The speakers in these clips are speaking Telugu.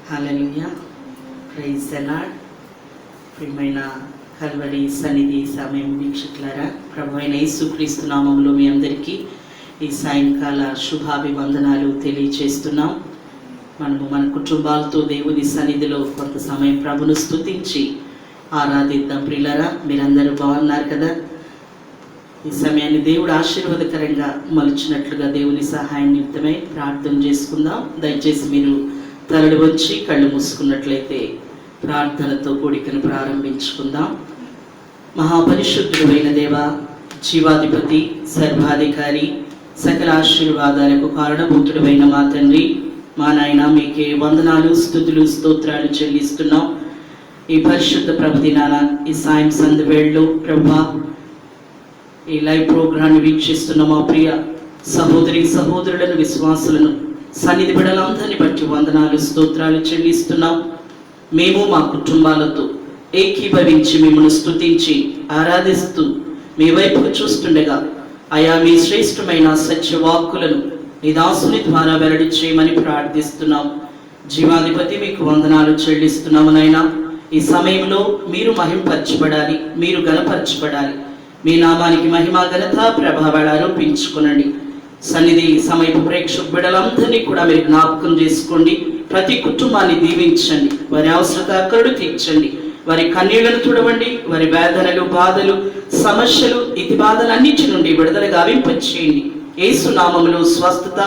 Hallelujah, praise the Lord. ప్రియమైన కల్వరి సన్నిధి సమయం వీక్షకులారా, ప్రభువైన యేసుక్రీస్తు నామములో మీ అందరికీ ఈ సాయంకాల శుభాభివందనాలు తెలియచేస్తున్నాం. మనము మన కుటుంబాలతో దేవుని సన్నిధిలో కొంత సమయం ప్రభును స్తుతించి ఆరాధిద్దాం. ప్రియులారా, మీరందరూ బాగున్నారు కదా? ఈ సమయాన్ని దేవుడు ఆశీర్వాదకరంగా మలుచినట్లుగా దేవుని సహాయం నిమిత్తమై ప్రార్థన చేసుకుందాం. దయచేసి మీరు తలలు వచ్చి కళ్ళు మూసుకున్నట్లయితే ప్రార్థనతో కూడికను ప్రారంభించుకుందాం. మహాపరిశుద్ధుడైన దేవ, జీవాధిపతి, సర్వాధికారి, సకల ఆశీర్వాదాలకు కారణభూతుడైన మా తండ్రి, మా నాయన, మీకే వందనాలు, స్తుతులు, స్తోత్రాలు చెల్లిస్తున్నాం. ఈ పరిశుద్ధ ప్రభుదినాన ఈ సాయం సంధి వేళలో ప్రభువా, ఈ లైవ్ ప్రోగ్రాన్ని వీక్షిస్తున్న మా ప్రియ సహోదరి సహోదరులను, విశ్వాసులను, సన్నిధి బిడ్డలందరినీ బట్టి వందనాలు, స్తోత్రాలు చెల్లిస్తున్నాం. మేము మా కుటుంబాలతో ఏకీభవించి మిమ్మల్ని స్తుతించి ఆరాధిస్తూ మీ వైపుకు చూస్తుండగా అయా మీ శ్రేష్టమైన సత్యవాక్కులను నీ దాసుని ద్వారా వెల్లడి చేయమని ప్రార్థిస్తున్నాం. జీవాధిపతి, మీకు వందనాలు చెల్లిస్తున్నాము నాయనా. ఈ సమయంలో మీరు మహింపరచబడాలి, మీరు గణపరచబడాలి. మీ నామానికి మహిమ, ఘనత, ప్రభావాలు ఆరోపించుకునండి. సన్నిధి సమయపు ప్రేక్షక బిడ్డలందరినీ కూడా మీరు జ్ఞాపకం చేసుకోండి. ప్రతి కుటుంబాన్ని దీవించండి, వారి అవసరత అక్కడు తీర్చండి, వారి కన్నీళ్లను తుడవండి, వారి వేదనలు, బాధలు, సమస్యలు, ఇతి బాధలన్నిటి నుండి విడుదల గావింపచేయండి. యేసు నామములో స్వస్థత,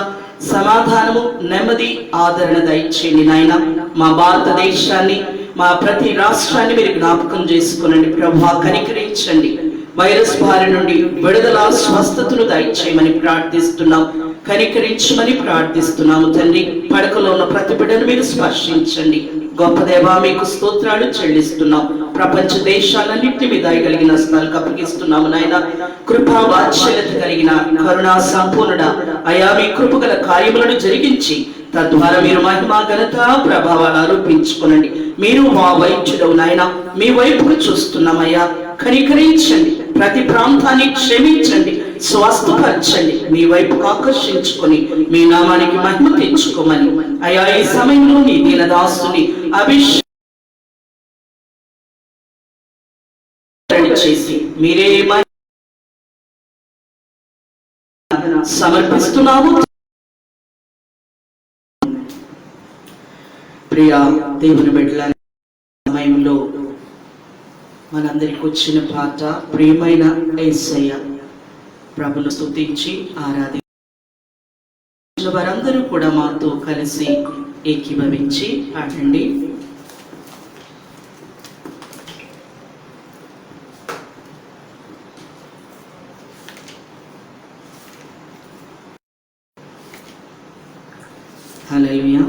సమాధానము, నెమ్మది, ఆదరణ దయచేయండి నాయన. మా భారతదేశాన్ని, మా ప్రతి రాష్ట్రాన్ని మీరు జ్ఞాపకం చేసుకునండి. ప్రభువా, కనికరించండి. వైరస్ బారి నుండి విడుదల, స్వస్థతను దయచేయమని ప్రార్థిస్తున్నాం. కనికరించమని ప్రార్థిస్తున్నాము తండ్రి. పడకలో ఉన్న ప్రతి బిడ్డను మీరు స్పర్శించండి. గొప్ప దేవా, మీకు స్తోత్రాలు చెల్లిస్తున్నాం. ప్రపంచ దేశాలన్నింటినీ మీ దయగలిగిన స్థలాలకు అప్పగిస్తున్నాము నాయన. కృపా వాత్సల్యత కలిగిన కరుణా సంపూర్ణుడ అయా, మీ కృపగల కార్యములను జరిగించి తద్వారా మీరు మహిమ, ఘనత, ప్రభావాలు ఆరోపించుకునండి. మీరు మా వైద్యుడు నాయన, మీ వైపుకు చూస్తున్నామయ్యా. కనికరించండి, ప్రతి ప్రాంతాన్ని క్షమించండి, స్వస్థపరచండి, మీ వైపుకు ఆకర్షించుకొని మీ నామానికి మహిమ తెచ్చుకోమని అయా ఈ సమయంలో నీ దీనదాసుని అభిషేకం చేసి మీరే సమర్పిస్తున్నాము. ప్రియా దేవుని బిడ్డల, సమయంలో మనందరికి వచ్చిన పాట ప్రియమైన యేసయ్య. ప్రభును స్తుతించి ఆరాధించిన వారందరూ కూడా మాతో కలిసి ఏకీభవించి పాడండి. హల్లెలూయా.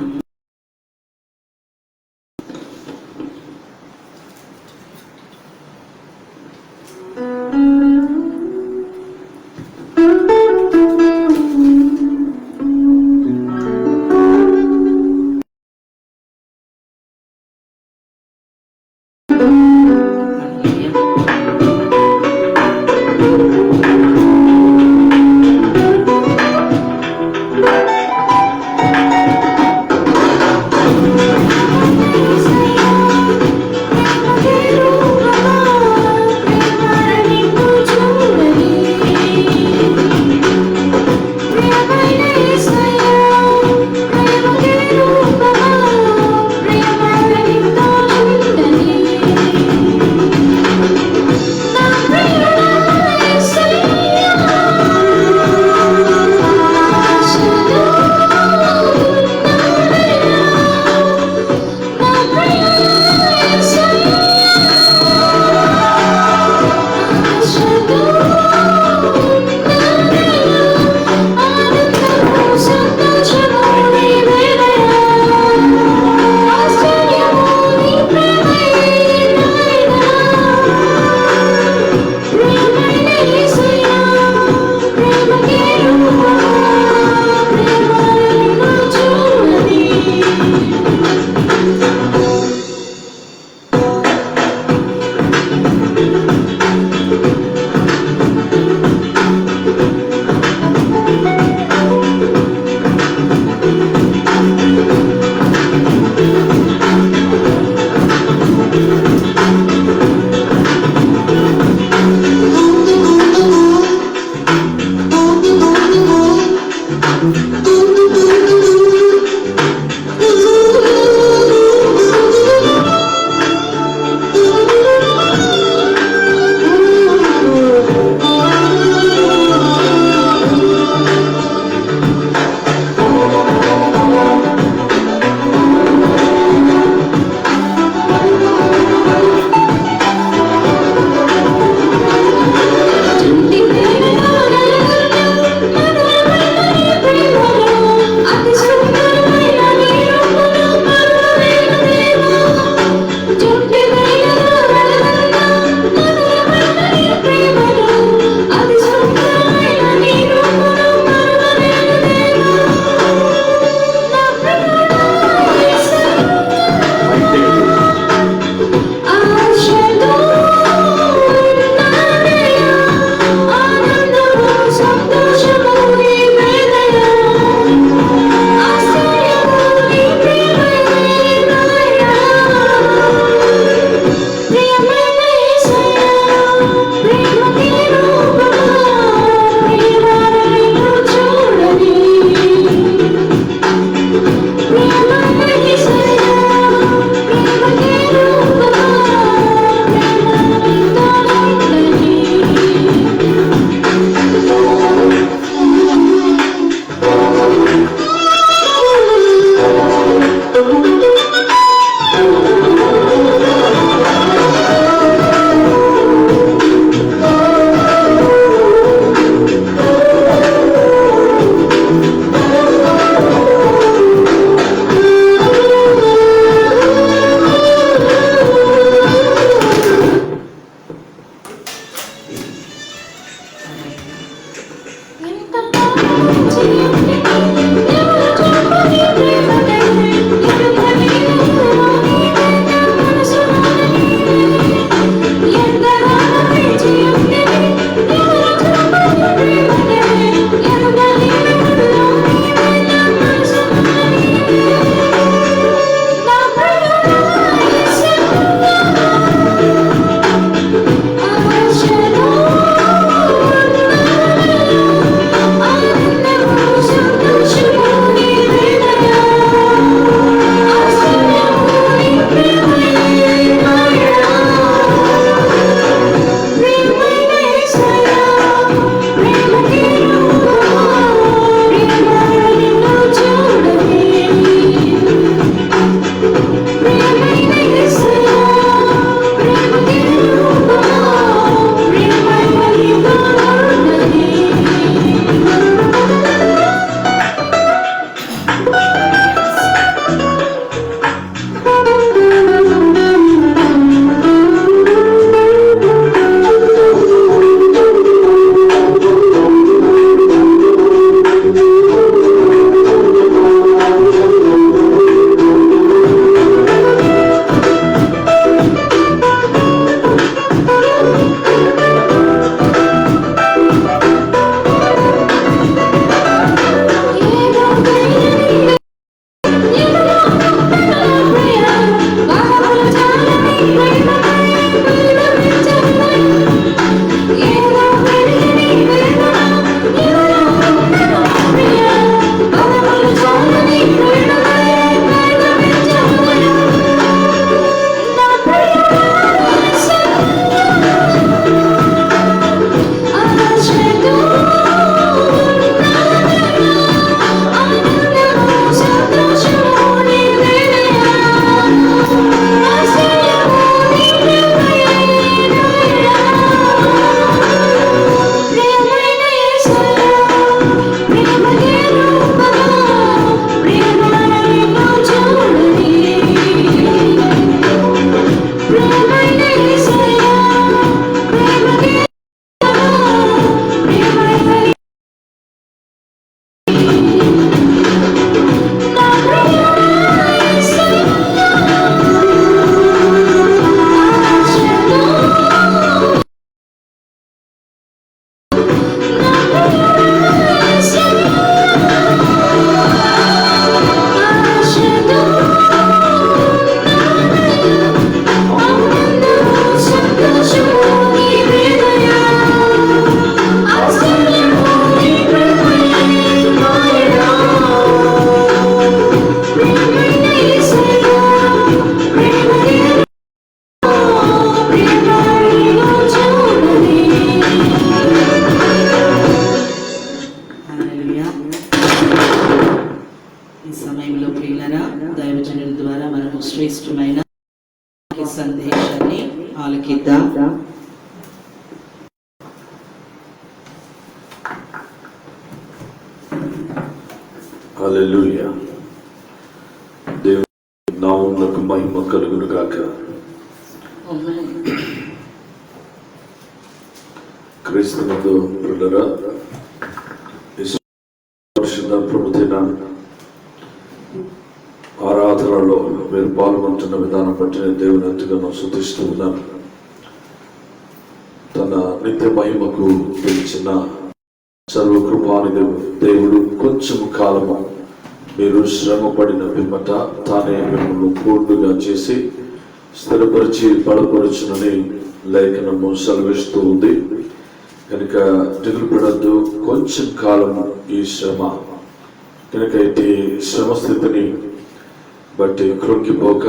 దైవజనుల ద్వారా మనకు శ్రేష్టమైన సందేశాన్ని ఆలకిద్దాం. హల్లెలూయా. దేవుని నామమునకు మహిమ కలుగును గాక. క్రీస్తునందు ప్రియులారా, పరిశుద్ధ ప్రభువైన ఆరాధనలో మీరు పాల్గొంటున్న విధానం బట్టి నేను దేవుని ఎంతగానో స్తుతిస్తూ ఉన్నాను. తన నిత్య మహిమకు పిలిచిన సర్వకృపాని దేవుడు కొంచెం కాలము మీరు శ్రమపడిన పిమ్మట తానే మిమ్మల్ని పూర్తిగా చేసి స్థిరపరిచి బలపరచునని లేఖనము సెలవిస్తూ ఉంది. కనుక దిగులు పడద్దు, కొంచెం కాలం ఈ శ్రమ. కనుక ఇటు శ్రమ స్థితిని బట్టి కృంగిపోక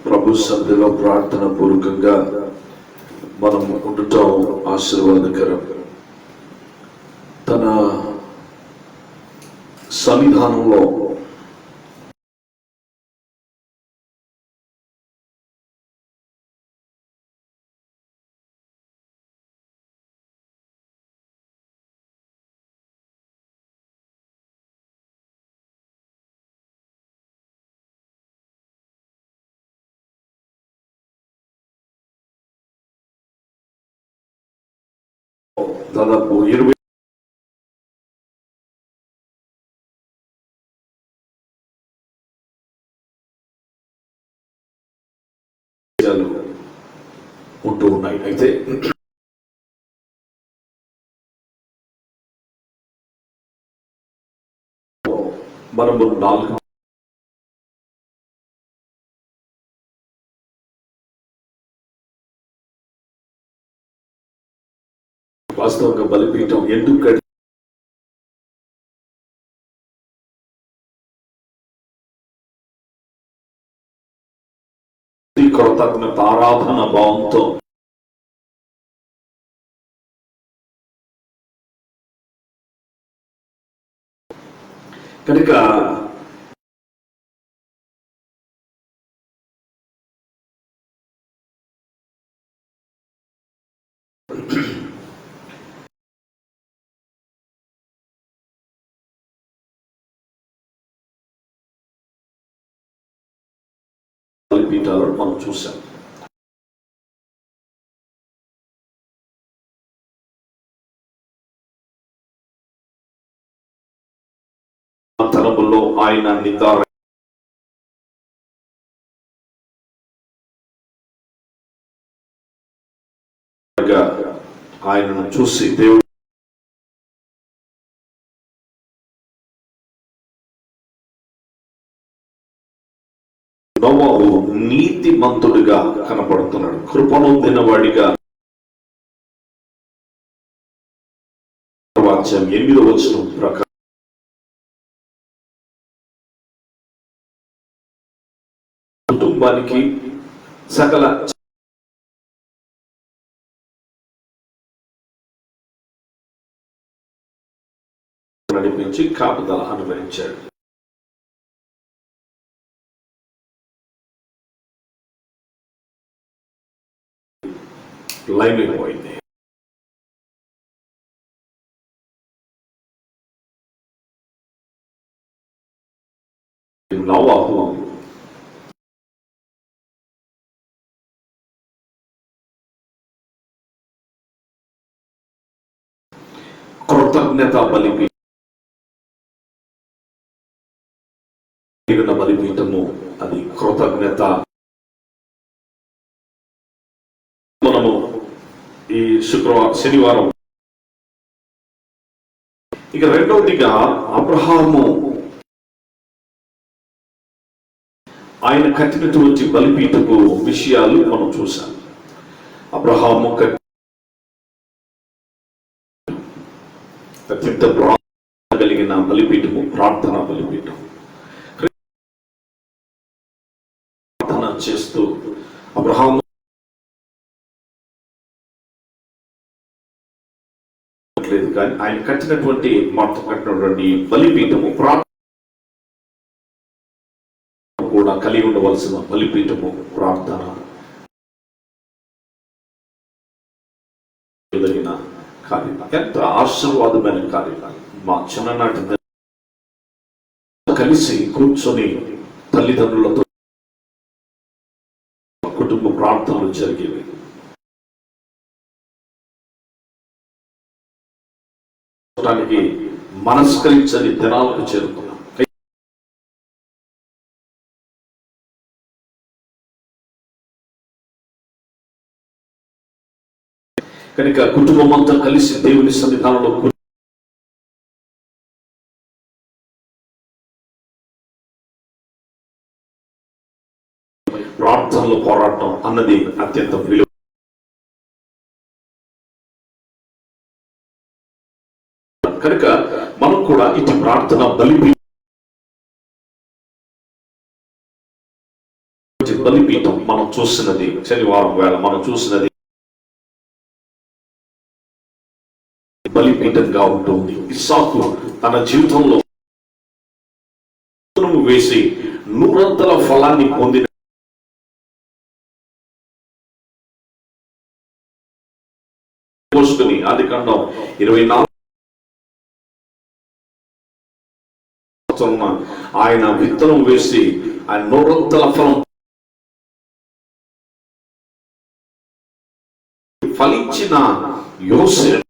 ప్రభు సన్నిధిలో ప్రార్థన పూర్వకంగా మనం ఉండటం ఆశీర్వాదకరం. తన సన్నిధానంలో దాదాపు 20 ఉంటూ ఉన్నాయి. అయితే మనము 4 వాస్తవంగా బలిపీఠం ఎందుకు కృతజ్ఞత ఆరాధన భావంతో కనుక బలిపీఠాలను మనం చూసాం. తరములో ఆయన నిదార ఆయనను చూసి దేవుడు నోవహు నీతిమంతుడిగా కనపడుతున్నాడు, కృపనొందిన వాడిగా. 8వ వచనం ప్రకారం కుటుంబానికి సకల నడిపించి కాపుదల అనుభవించాడు. లైవ్ అయిపోయింది. నోవహు కృతజ్ఞత బలిపీఠము, అది కృతజ్ఞత. మనము ఈ శనివారం ఇక రెండవదిగా అబ్రహాము ఆయన కట్టినటువంటి బలిపీఠపు విషయాలు మనం చూసాం. అబ్రహాము అత్యంత ప్రార్థన కలిగిన బలిపీఠము, ప్రార్థన బలిపీఠం. ప్రార్థన చేస్తూ అబ్రహాము లేదు, కానీ ఆయన కట్టినటువంటి మొత్తం కట్టినటువంటి బలిపీఠము కూడా కలిగి ఉండవలసిన బలిపీఠము ప్రార్థన కార్యం. ఎంత ఆశీర్వాదమైన కార్యం. మా చిన్ననాటి కలిసి కూర్చొని తల్లిదండ్రులతో కుటుంబ ప్రార్థనలు జరిగేవి. మనస్కరించని దినాలకు చేరుకున్నాం. కనుక కుటుంబం అంతా కలిసి దేవుని సన్నిధానంలో ప్రార్థనలు పోరాటం అన్నది అత్యంత విలువ. కనుక మనం కూడా ఇటు ప్రార్థన బలిపీఠం మనం చూసినది శనివారం వేళ మనం చూసినది బలిపీఠంగా ఉంటుంది. ఇస్సాకు తన జీవితంలో వేసి 100 ఫలాన్ని పొందిన ఆదికాండం 24 ఆయన విత్తనం వేసి ఆయన 100 ఫలం ఫలించిన యోసేపు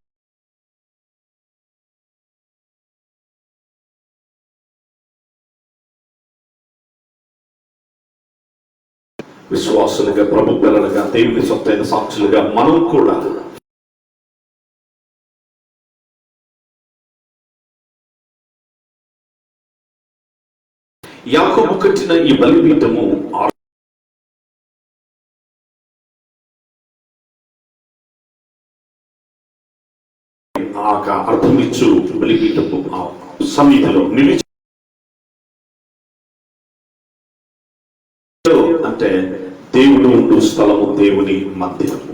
విశ్వాసులుగా, ప్రభు పిల్లలుగా, దేవుని సొత్తైన సాక్షులుగా మనం కూడా యాకోబు కట్టిన ఈ బలిపీఠము అర్థమిచ్చు బలిపీఠము సన్నిధిలో నిలిచి అంటే దేవుడు ఉండు స్థలము, దేవుని మందిరము.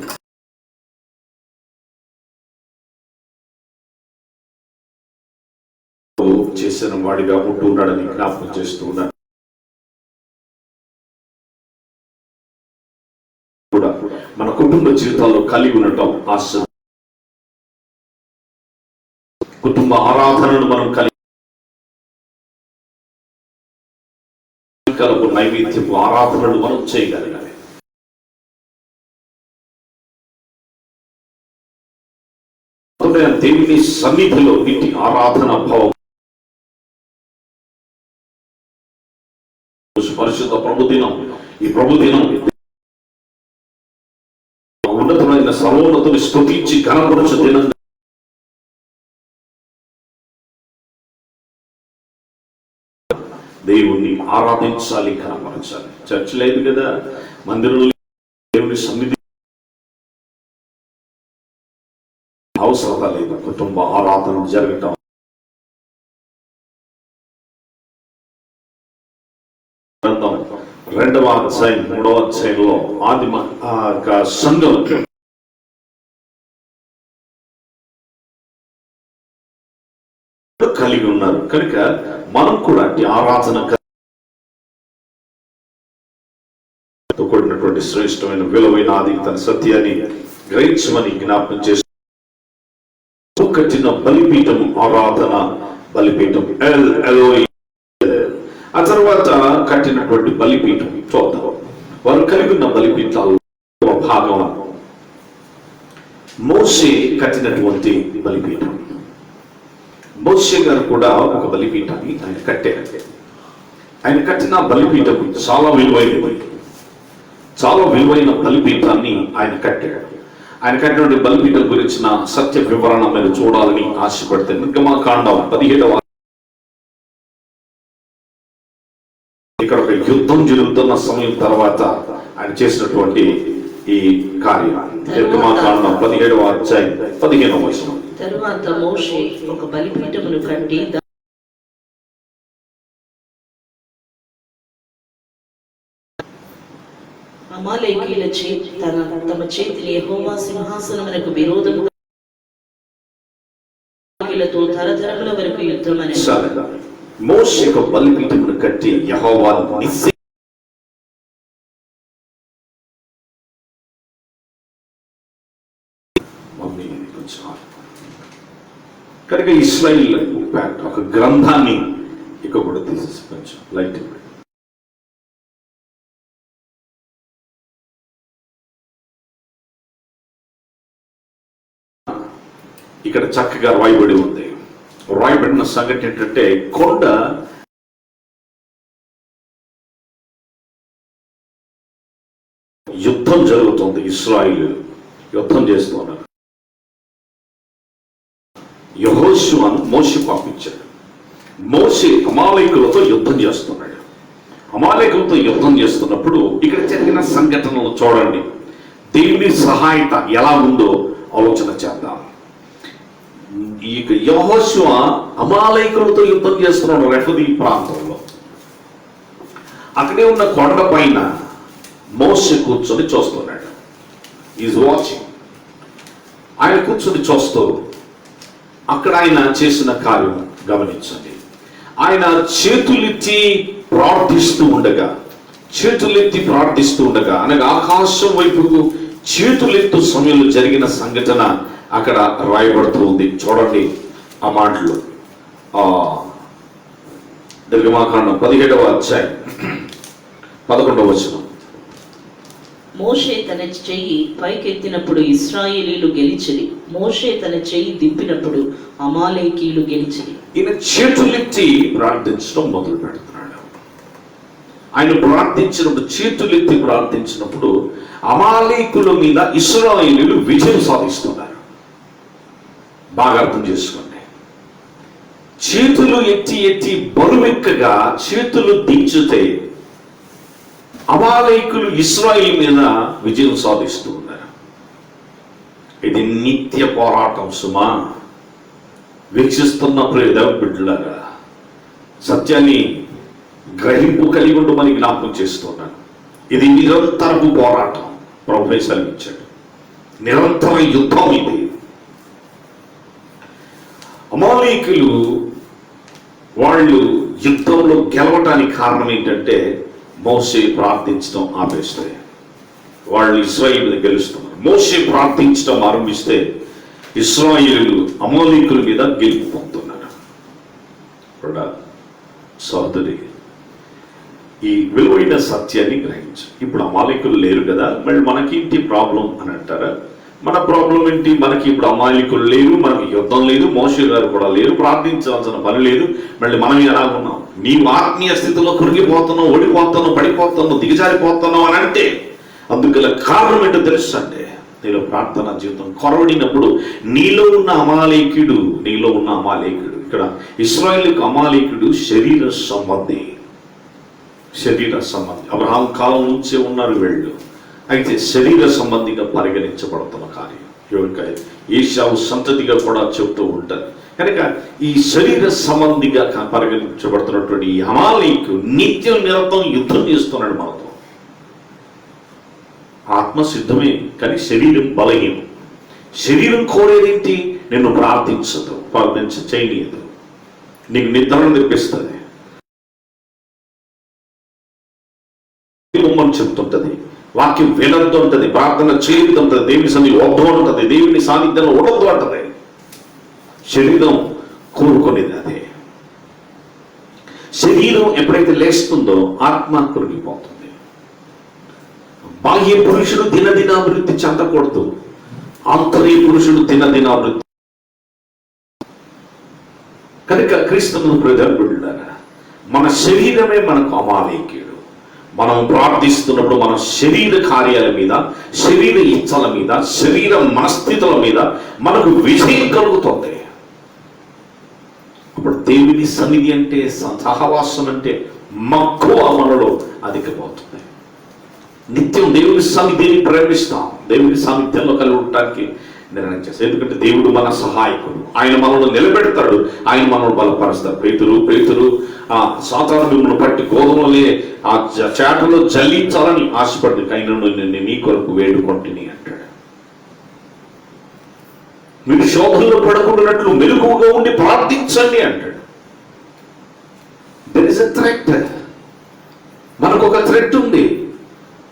చేసిన వాడిగా ఉంటూ ఉన్నాడని జ్ఞాపకం చేస్తూ ఉన్నాడు. కూడా మన కుటుంబ జీవితాల్లో కలిగి ఉండటం ఆశ్చర్యం. కుటుంబ ఆరాధనను మనం కలిగి నైవేద్యపు ఆరాధనలు మనం చేయగలగాలి. దేవుని సన్నిధిలో ఇంటి ఆరాధన భావం పరిశుద్ధ ప్రభుదినం. ఈ ప్రభుదినం ఉన్నతమైన సర్వోన్నతుని స్తుతించి ఘనపరచు దినం. దేవుణ్ణి ఆరాధించాలి, ఘనపరచాలి. చర్చ్ లేదు కదా, మందిరంలో దేవుని సన్నిధి అవసరత లేదు. కుటుంబ ఆరాధన జరగటం 2వ అధ్యాయం 3వ అధ్యాయంలో ఆదిమ సంఘం కలిగి ఉన్నారు. కనుక మనం కూడా ఆరాధన కూడినటువంటి శ్రేష్టమైన విలువైన ఆది తన సత్యాన్ని గ్రహించమని జ్ఞాపకం చేస్తూ కట్టిన బలిపీఠం ఆరాధన బలిపీఠం ఆ తర్వాత కట్టినటువంటి బలిపీఠం చూద్దాం. వారు కలిగి ఉన్న బలిపీఠాల్లో భాగం మోషే కట్టినటువంటి బలిపీఠం. మోషే గారు కూడా ఒక బలిపీఠాన్ని ఆయన కట్టారు. ఆయన కట్టిన బలిపీఠం చాలా విలువైనది. చాలా విలువైన బలిపీఠాన్ని ఆయన కట్టాడు. ఆయన కట్టినటువంటి బలిపీఠం గురించిన సత్య వివరణ మీరు చూడాలని ఆశపడితే నిర్గమకాండం 17వ ఇక్కడ ఒక యుద్ధం జరుగుతున్న సమయం తర్వాత ఆయన చేసినటువంటి ఈ కార్యం. నిర్గమకాండం 17వ అధ్యాయం 15వ వచనం. తరువాత మోషే ఒక బలిపీఠమును కట్టి అమాలేకీయులచే తమ చేతిని యెహోవా సింహాసనమునకు విరోధముగా తరతరముల వరకు యుద్ధమని మోషే ఒక బలిపీఠమును కట్టి యెహోవాను కనుక ఇశ్రాయేల్ ఒక గ్రంథాన్ని ఇక కూడా తీసేసి కొంచెం లైట్ ఇక్కడ చక్కగా రాయబడి ఉంది. రాయబడిన సంగతి ఏంటంటే కొండ యుద్ధం జరుగుతుంది. ఇశ్రాయేలు యుద్ధం చేస్తున్నారు. యెహోషువను మోషే పంపించాడు. మోషే అమాలేకులతో యుద్ధం చేస్తున్నాడు. అమాలేకులతో యుద్ధం చేస్తున్నప్పుడు ఇక్కడ జరిగిన సంఘటనలు చూడండి. దేవుని సహాయత ఎలా ఉందో ఆలోచన చేద్దాం. ఈ యెహోషువ అమాలేకులతో యుద్ధం చేస్తున్నాడు రెఫదీ ప్రాంతంలో. అక్కడే ఉన్న కొండ పైన మోషే కూర్చొని చూస్తున్నాడు. Is watching. ఆయన కూర్చొని చూస్తూ అక్కడ ఆయన చేసిన కార్యం గమనించండి. ఆయన చేతులెత్తి ప్రార్థిస్తూ ఉండగా అనగా ఆకాశం వైపుకు చేతులెత్తు సమయంలో జరిగిన సంఘటన అక్కడ రాయబడుతూ ఉంది. చూడండి ఆ మాటలు. నిర్గమాకాండం 17వ అధ్యాయం 11వ వచనం. మోషే తన చెయ్యి పైకెత్తినప్పుడు ఇశ్రాయేలీలు గెలిచిరి. మోషే తన చెయ్యి దింపినప్పుడు అమాలేకీయులు గెలిచిరి. ఈయన చేతులెత్తి ప్రార్థించడం మొదలు పెడుతున్నాడు. ఆయన చేతులెత్తి ప్రార్థించినప్పుడు అమాలేకుల మీద ఇశ్రాయేలీలు విజయం సాధిస్తున్నారు. బాగా అర్థం చేసుకోండి. చేతులు ఎత్తి బరువెక్కగా చేతులు దించితే అమాలేకులు ఇశ్రాయేలు మీద విజయం సాధిస్తూ ఉన్నారు. ఇది నిత్య పోరాటం సుమా. వీక్షిస్తున్న ప్రియ బిడ్డలారా, సత్యాన్ని గ్రహింపు కలిగి ఉండి మనకి జ్ఞాపకం చేస్తున్నాను. ఇది నిరంతరపు పోరాటం ప్రభువే సెలవిచ్చాడు. నిరంతర యుద్ధం ఇది. అమాలేకులు వాళ్ళు యుద్ధంలో గెలవటానికి కారణం ఏంటంటే మోషే ప్రార్థించడం ఆపేస్తే వాళ్ళు ఇశ్రాయేలు గెలుస్తున్నారు. మోషే ప్రార్థించడం ఆరంభిస్తే ఇశ్రాయేలు అమాలేకుల మీద గెలుపు పొందుతున్నారు. సోదరి, ఈ విలువైన సత్యాన్ని గ్రహించు. ఇప్పుడు అమాలేకులు లేరు కదా, మళ్ళీ మనకేంటి ప్రాబ్లం అని అంటారా? మన ప్రాబ్లం ఏంటి? మనకి ఇప్పుడు అమాలేకులు లేరు, మనకి యుద్ధం లేదు, మోషే గారు కూడా లేరు, ప్రార్థించాల్సిన పని లేదు. మళ్ళీ మనం ఎలా ఉన్నాం? నీవు ఆత్మీయ స్థితిలో కురిగిపోతున్నావు, ఓడిపోతున్నావు, పడిపోతున్నావు, దిగజారిపోతున్నావు అని అంటే అందుకల కారణం ఏంటో తెలుసు అంటే నీలో ప్రార్థన జీవితం కొరవడినప్పుడు నీలో ఉన్న అమాలేకుడు ఇక్కడ ఇశ్రాయేలుకు అమాలేకుడు శరీర సంబంధి. అబ్రహాం కాలం నుంచే ఉన్నారు వీళ్ళు. అయితే శరీర సంబంధిగా పరిగణించబడుతున్న కార్యం ఏశావు సంతతిగా కూడా చెబుతూ ఉంటారు. కనుక ఈ శరీర సంబంధిగా పరిగణించబడుతున్నటువంటి ఈ అమాలేకు నిత్యం నిరంతరం యుద్ధం చేస్తున్నాడు మనతో. ఆత్మ సిద్ధమే కానీ శరీరం బలహీనం. శరీరం కోరేదేంటి? నిన్ను ప్రార్థించదు, చేయనీయదు, నీకు నిద్రను తెప్పిస్తుంది, చెప్తుంటది, వాక్యం వినద్దు అంటది, ప్రార్థన చేయొద్దు అంటది, దేవుని సన్నిధి వద్దు అంటది, దేవుని సాన్నిధ్యంలో ఉండొద్దు అంటది. శరీరం కోరుకునేది అదే. శరీరం ఎప్పుడైతే లేస్తుందో ఆత్మ కొరిగిపోతుంది. బాహ్య పురుషుడు దినదినాభివృద్ధి చెందకూడదు, ఆంతర్య పురుషుడు దినదినాభివృద్ధి. కనుక క్రీస్తును ప్రజలుడారా, మన శరీరమే మనకు అమాలేకుడు. మనం ప్రార్థిస్తున్నప్పుడు మన శరీర కార్యాల మీద, శరీర ఇచ్చల మీద, శరీర మనస్థితుల మీద మనకు విజయం కలుగుతుంది. అప్పుడు దేవుని సన్నిధి అంటే, సహవాసం అంటే మక్కువ మనలో అధికమవుతుంది. నిత్యం దేవుని సన్నిధిని ప్రేమిస్తాం, దేవుని సాన్నిధ్యంలో కలిగి ఉండటానికి నిర్ణయం చేస్తాం. ఎందుకంటే దేవుడు మన సహాయకుడు, ఆయన మనల్ని నిలబెడతాడు, ఆయన మనల్ని బలపరుస్తాడు. పేతురు సాతాను మిమ్మల్ని పట్టి గోధుమలే ఆ చేటలో జల్లించాలని ఆశపడి కైనను నిన్ను నీ కొరకు వేడుకొంటిని అంటాడు. మీరు శోధనలో పడకుండానట్లు మెలకువగా ఉండి ప్రార్థించండి అంటాడు. There is a threat. మనకు ఒక థ్రెట్ ఉంది.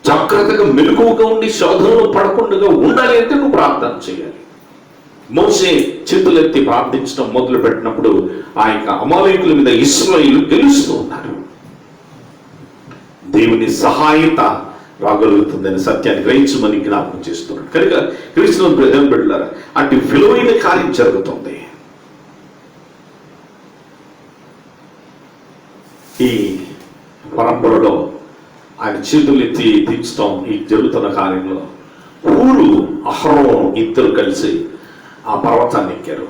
జాగ్రత్తగా మెలకువగా ఉండి శోధనలో పడకుండా ఉండాలి అంటే నువ్వు ప్రార్థన చేయాలి. మోషే చేతులెత్తి ప్రార్థించడం మొదలు పెట్టినప్పుడు ఆ యొక్క అమాలేకుల మీద ఇశ్రాయేలు గెలుస్తూ ఉన్నారు. దేవుని సహాయత రాగలుగుతుందని సత్యాన్ని గ్రహించమని జ్ఞాపకం చేస్తున్నాడు. కనుక క్రీస్తు బిడ్డలారా, అటు విలువైన కార్యం జరుగుతుంది. ఈ పరంపరలో ఆయన చేతులెత్తి దించడం ఈ జరుగుతున్న కార్యంలో హూరు అహరోను ఇద్దరు కలిసి ఆ పర్వతాన్ని ఎక్కారు.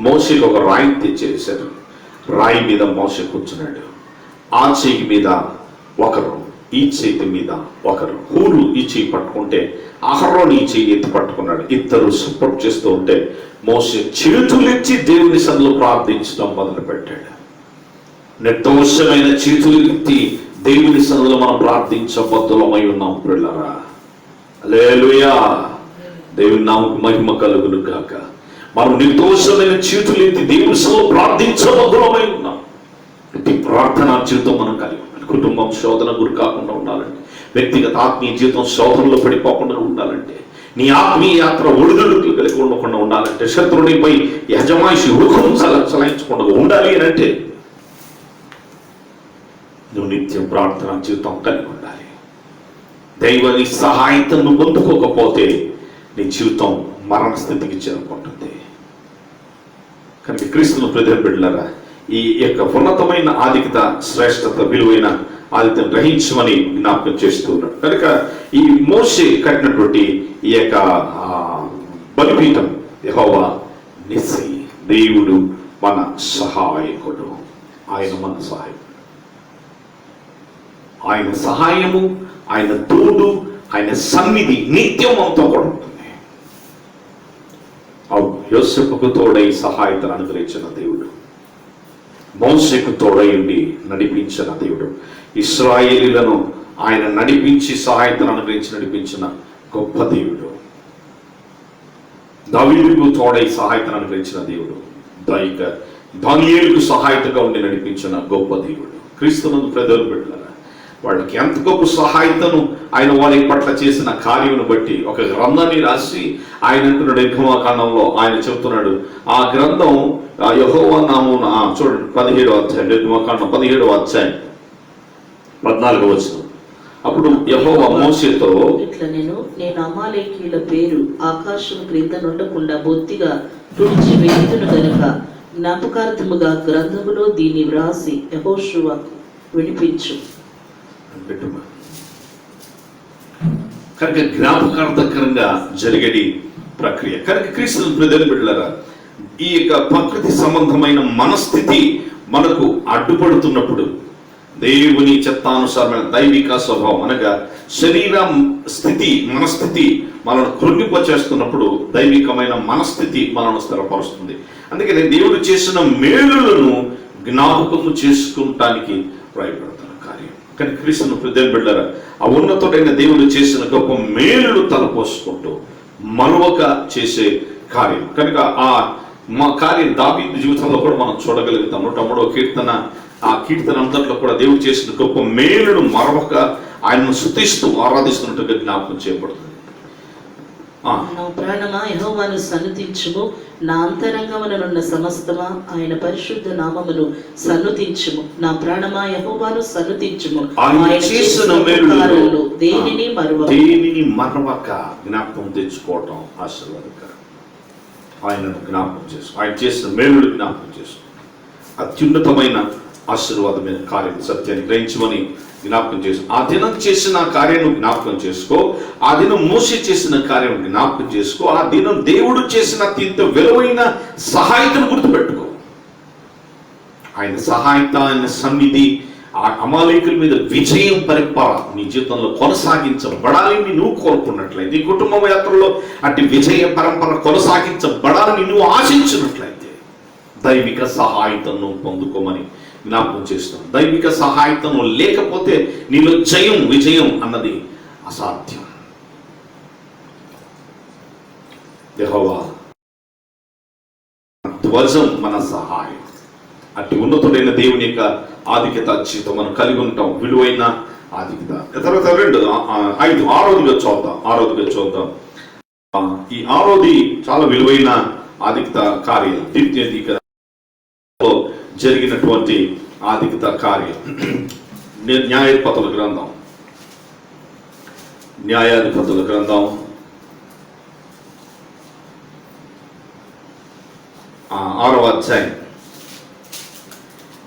మోషేకి ఒక రాయి తెచ్చేసారు. రాయి మీద మోషే కూర్చున్నాడు. ఆ చేయి మీద ఒకరు, ఈ చేతి మీద ఒకరు. హూరు ఈ చేయి పట్టుకుంటే అహరోను ఈ చేయి ఎత్తి పట్టుకున్నాడు. ఇద్దరు సపోర్ట్ చేస్తూ ఉంటే మోషే చేతులెత్తి దేవుని సన్నిధిలో ప్రార్థించడం మొదలు పెట్టాడు. నిర్దోషమైన చేతులు ఎత్తి దేవుని సన్నిధిలో మనం ప్రార్థించబద్ధులమై ఉన్నాం పిల్లరా. హల్లెలూయా, దేవుని నామముకు మహిమ కలుగును గాక. మనం నిర్దోషమైన చేతులు ఎత్తి దేవుని సన్నిధిలో ప్రార్థించబద్ధులమై ఉన్నాం. ఇట్టి ప్రార్థనా జీవితం మనం కలిగి ఉండాలి. కుటుంబం శోధన గురి కాకుండా ఉండాలంటే, వ్యక్తిగత ఆత్మీయ జీవితం శోధనలో పడిపోకుండా ఉండాలంటే, నీ ఆత్మీయ యాత్ర ఒడిదుడుకులు కలిగి ఉండకుండా ఉండాలంటే, శత్రువునిపై యజమాయిషి హుకుం చలాయించకుండా ఉండాలి అని అంటే నువ్వు నిత్యం ప్రార్థనా జీవితం కలిగి ఉండాలి. దైవాన్ని సహాయతను పొందుకోకపోతే నీ జీవితం మరణ స్థితికి చేరుకుంటుంది. కనుక క్రీస్తును ప్రజలు బిడ్డలారా, ఈ యొక్క ఉన్నతమైన ఆధిక్యత, శ్రేష్టత, విలువైన ఆధిక్యతను గ్రహించమని జ్ఞాపకం చేస్తూ ఉన్నాడు. కనుక ఈ మోషే కట్టినటువంటి ఈ యొక్క బలిపీఠం యెహోవా నిస్సి, దేవుడు మన సహాయకుడు. ఆయన మన సహాయకుడు. ఆయన సహాయము, ఆయన తోడు, ఆయన సన్నిధి నిత్యం మనతో కూడా ఉంటుంది. యోసేపుకు తోడై సహాయతను అనుగ్రహించిన దేవుడు, మోషేకు తోడై ఉండి నడిపించిన దేవుడు, ఇశ్రాయేలీలను ఆయన నడిపించి సహాయతను అనుగ్రహించి నడిపించిన గొప్ప దేవుడు, దావీదుకు తోడై సహాయతను అనుగ్రహించిన దేవుడు, దానియేలుకు సహాయతగా ఉండి నడిపించిన గొప్ప దేవుడు. క్రీస్తునందు ప్రజలు బిడ్డలారా, వాళ్ళకి ఎంత గొప్ప సహాయతను ఆయన వారి పట్ల చేసిన కార్యమును బట్టి ఒక గ్రంథాన్ని రాసి ఆయన అంటున్నాడు. నిర్గమకాండంలో ఆయన చెబుతున్నాడు, ఆ గ్రంథం యెహోవా నామమున, చూడండి 17వ అధ్యాయం, నిర్గమకాండం 17వ అధ్యాయం 14వ వచనం. అప్పుడు యెహోవా మోషేతో, ఇట్లా నేను అమాలేకీయుల పేరు ఆకాశం క్రింద నుండకుండా బొత్తిగా తుడిచి వేయుదును గనుక జ్ఞాపకార్థముగా గ్రంథములో దీన్ని వ్రాసి యెహోషువకు వినిపించు. కనుక జ్ఞాపకార్థకరంగా జరిగేది ప్రక్రియ. కనుక క్రీస్తు ప్రజలు బిడ్డలారా, ఈ యొక్క ప్రకృతి సంబంధమైన మనస్థితి మనకు అడ్డుపడుతున్నప్పుడు, దేవుని చిత్తానుసారమైన దైవిక స్వభావం అనగా శరీర స్థితి, మనస్థితి మనల్ని కృంగిపోచేస్తున్నప్పుడు దైవికమైన మనస్థితి మనల్ని స్థిరపరుస్తుంది. అందుకని దేవుడు చేసిన మేలులను జ్ఞాపకము చేసుకుంటానికి ప్రయత్నపడుతున్న కార్యం. కానీ క్రీస్తును ప్రజలు బిడ్డలారా, ఆ ఉన్నతుడైన దేవుడు చేసిన గొప్ప మేలును తలపోసుకుంటూ మరొక చేసే కార్యం. కనుక ఆ మా కార్యం దావీదు జీవితంలో కూడా మనం చూడగలుగుతాం. 103వ కీర్తన, ఆ కీర్తన అంతట్లో కూడా దేవుడు చేసిన గొప్ప మేలును మరొక ఆయనను స్తుతిస్తూ ఆరాధిస్తున్నట్టుగా జ్ఞాపకం చేయబడుతుంది. నా ప్రాణమా యెహోవాను సన్నుతించుము, నా అంతరంగముననున్న సమస్తమా ఆయన పరిశుద్ధ నామమును సన్నుతించుము. నా ప్రాణమా యెహోవాను సన్నుతించుము, ఆయన చేసిన మేలులను దేనిని మరవక జ్ఞాపకం తెచ్చుకోవటం ఆశీర్వాదకరం. ఆయనను జ్ఞాపకం చేసుకో, ఆయన చేసిన మేలుడు జ్ఞాపకం చేసుకో. అత్యున్నతమైన ఆశీర్వాదమైన కార్యం సత్యాన్ని గ్రహించమని జ్ఞాపకం చేసుకో. ఆ దినం చేసిన కార్యం జ్ఞాపకం చేసుకో. ఆ దినం మోషే చేసిన కార్యం జ్ఞాపకం చేసుకో. ఆ దినం దేవుడు చేసిన అత్యంత విలువైన సహాయతను గుర్తుపెట్టుకో. ఆయన సహాయత, ఆయన సన్నిధి, ఆ అమాలేకుల మీద విజయం పరిపాల నీ జీవితంలో కొనసాగించబడాలని నువ్వు కోరుకున్నట్లయితే, నీ కుటుంబ యాత్రలో అటు విజయ పరంపర కొనసాగించబడాలని నువ్వు ఆశించినట్లయితే దైవిక సహాయతను పొందుకోమని జ్ఞాపకం చేస్తాం. దైవిక సహాయతను లేకపోతే నీలో జయం, విజయం అన్నది అసాధ్యం. యెహోవా ధ్వజం మన సహాయం. అటు ఉన్నతుడైన దేవుని యొక్క ఆధిక్యత జీవితం మనం కలిగి ఉంటాం, విలువైన ఆధిక్యత. తర్వాత 2, 5, 6వ చూద్దాం. ఈ ఆరోది చాలా విలువైన ఆధిక్యత కార్యం, ద్వితీయ జరిగినటువంటి ఆధిక్యత కార్యం. న్యాయాధిపతుల గ్రంథం 6వ అధ్యాయం